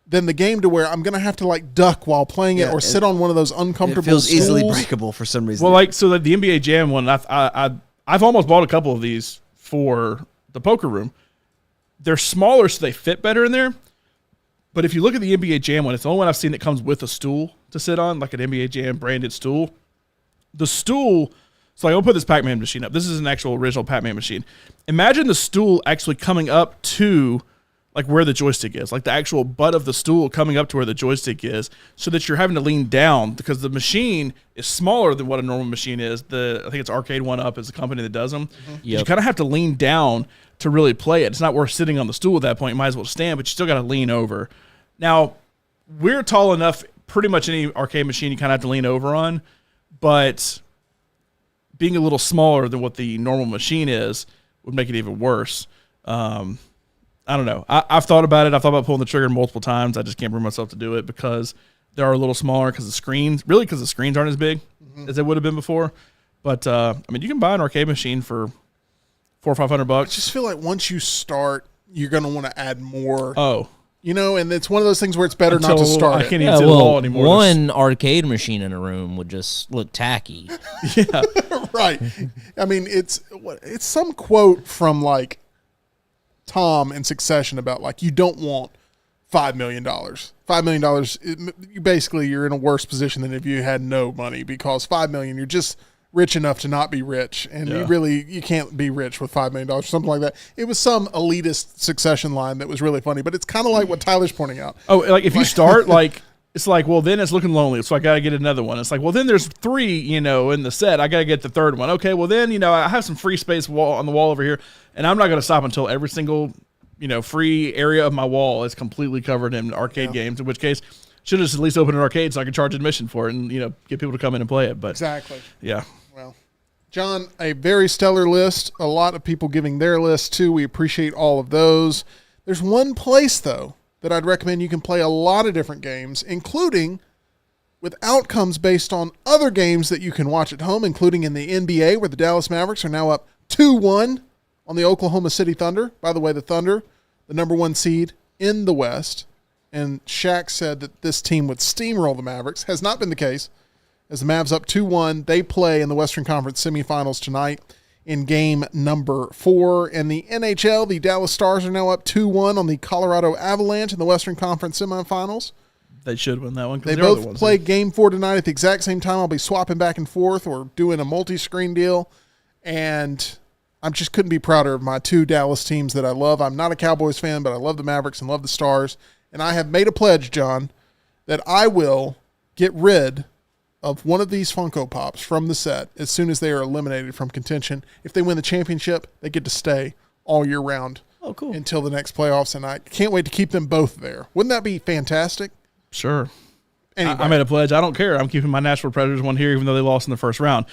than the game to where I'm going to have to like duck while playing it or sit on one of those uncomfortable It feels stools. easily breakable for some reason. Well, like so the NBA Jam one, I've almost bought a couple of these for the poker room. They're smaller, so they fit better in there. But if you look at the NBA Jam one, it's the only one I've seen that comes with a stool to sit on, like an NBA Jam branded stool. The stool, so I'll put this Pac-Man machine up. This is an actual original Pac-Man machine. Imagine the stool actually coming up to like where the joystick is, like the actual butt of the stool coming up to where the joystick is, so that you're having to lean down because the machine is smaller than what a normal machine is. I think it's Arcade One Up is the company that does them. Yep. You kind of have to lean down to really play it. It's not worth sitting on the stool at that point. You might as well stand, but you still got to lean over. Now, we're tall enough, pretty much any arcade machine you kind of have to lean over on, but being a little smaller than what the normal machine is would make it even worse. I don't know. I've thought about it. I've thought about pulling the trigger multiple times. I just can't bring myself to do it because they are a little smaller because the screens aren't as big as they would have been before. But, I mean, you can buy an arcade machine for $400 or $500. I just feel like once you start, you're going to want to add more. Oh. You know, and it's one of those things where it's better not to start I can't it. even see the wall anymore. One arcade machine in a room would just look tacky. Yeah. Right. I mean, it's some quote from like Tom in Succession about like you don't want $5 million. $5 million, you're in a worse position than if you had no money because $5 million, you're just rich enough to not be rich, and you can't be rich with $5 million or something like that. It was some elitist Succession line that was really funny, but it's kind of like what Tyler's pointing out. Oh, like if you start like. It's like, well, then it's looking lonely, so I got to get another one. It's like, well, then there's 3, in the set. I got to get the third one. Okay, well, then, I have some free space on the wall over here, and I'm not going to stop until every single, free area of my wall is completely covered in arcade games, in which case, should have just at least opened an arcade so I could charge admission for it and, get people to come in and play it. But exactly. Yeah. Well, John, a very stellar list. A lot of people giving their list, too. We appreciate all of those. There's one place, though, that I'd recommend you can play a lot of different games, including with outcomes based on other games that you can watch at home, including in the NBA, where the Dallas Mavericks are now up 2-1 on the Oklahoma City Thunder. By the way, the Thunder, the number 1 seed in the West, and Shaq said that this team would steamroll the Mavericks. Has not been the case, as the Mavs up 2-1. They play in the Western Conference semifinals tonight in game number 4. And the NHL, the Dallas Stars are now up 2-1 on the Colorado Avalanche in the Western Conference semifinals. They should win that one. They both play game 4 tonight at the exact same time. I'll be swapping back and forth or doing a multi-screen deal. And I just couldn't be prouder of my 2 Dallas teams that I love. I'm not a Cowboys fan, but I love the Mavericks and love the Stars. And I have made a pledge, John, that I will get rid of one of these Funko Pops from the set as soon as they are eliminated from contention. If they win the championship, they get to stay all year round. Oh, cool. Until the next playoffs, and I can't wait to keep them both there. Wouldn't that be fantastic? Sure. Anyway. I made a pledge. I don't care. I'm keeping my Nashville Predators one here, even though they lost in the first round.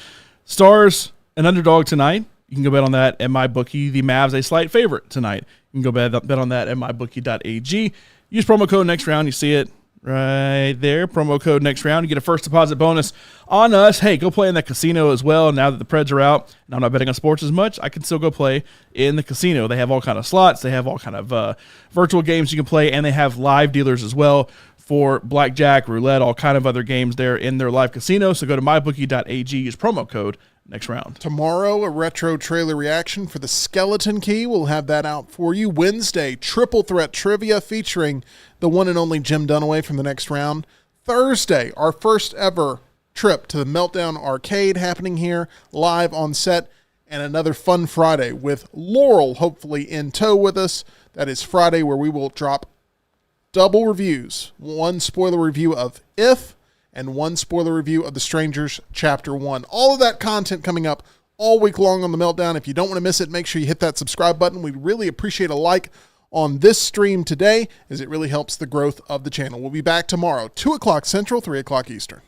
Stars, an underdog tonight. You can go bet on that at MyBookie. The Mavs, a slight favorite tonight. You can go bet on that at MyBookie.ag. Use promo code next round. You see it right there. Promo code next round. You get a first deposit bonus on us. Hey, go play in that casino as well. Now that the Preds are out and I'm not betting on sports as much, I can still go play in the casino. They have all kind of slots. They have all kind of virtual games you can play, and they have live dealers as well for blackjack, roulette, all kind of other games there in their live casino. So go to mybookie.ag. Use promo code next round. Tomorrow, a retro trailer reaction for the Skeleton Key. We'll have that out for you. Wednesday, triple threat trivia featuring the one and only Jim Dunaway from the next round. Thursday, our first ever trip to the Meltdown Arcade happening here live on set. And another fun Friday with Laurel hopefully in tow with us. That is Friday, where we will drop double reviews. One spoiler review of If, and one spoiler review of The Strangers Chapter 1. All of that content coming up all week long on The Meltdown. If you don't want to miss it, make sure you hit that subscribe button. We'd really appreciate a like on this stream today, as it really helps the growth of the channel. We'll be back tomorrow, 2 o'clock Central, 3 o'clock Eastern.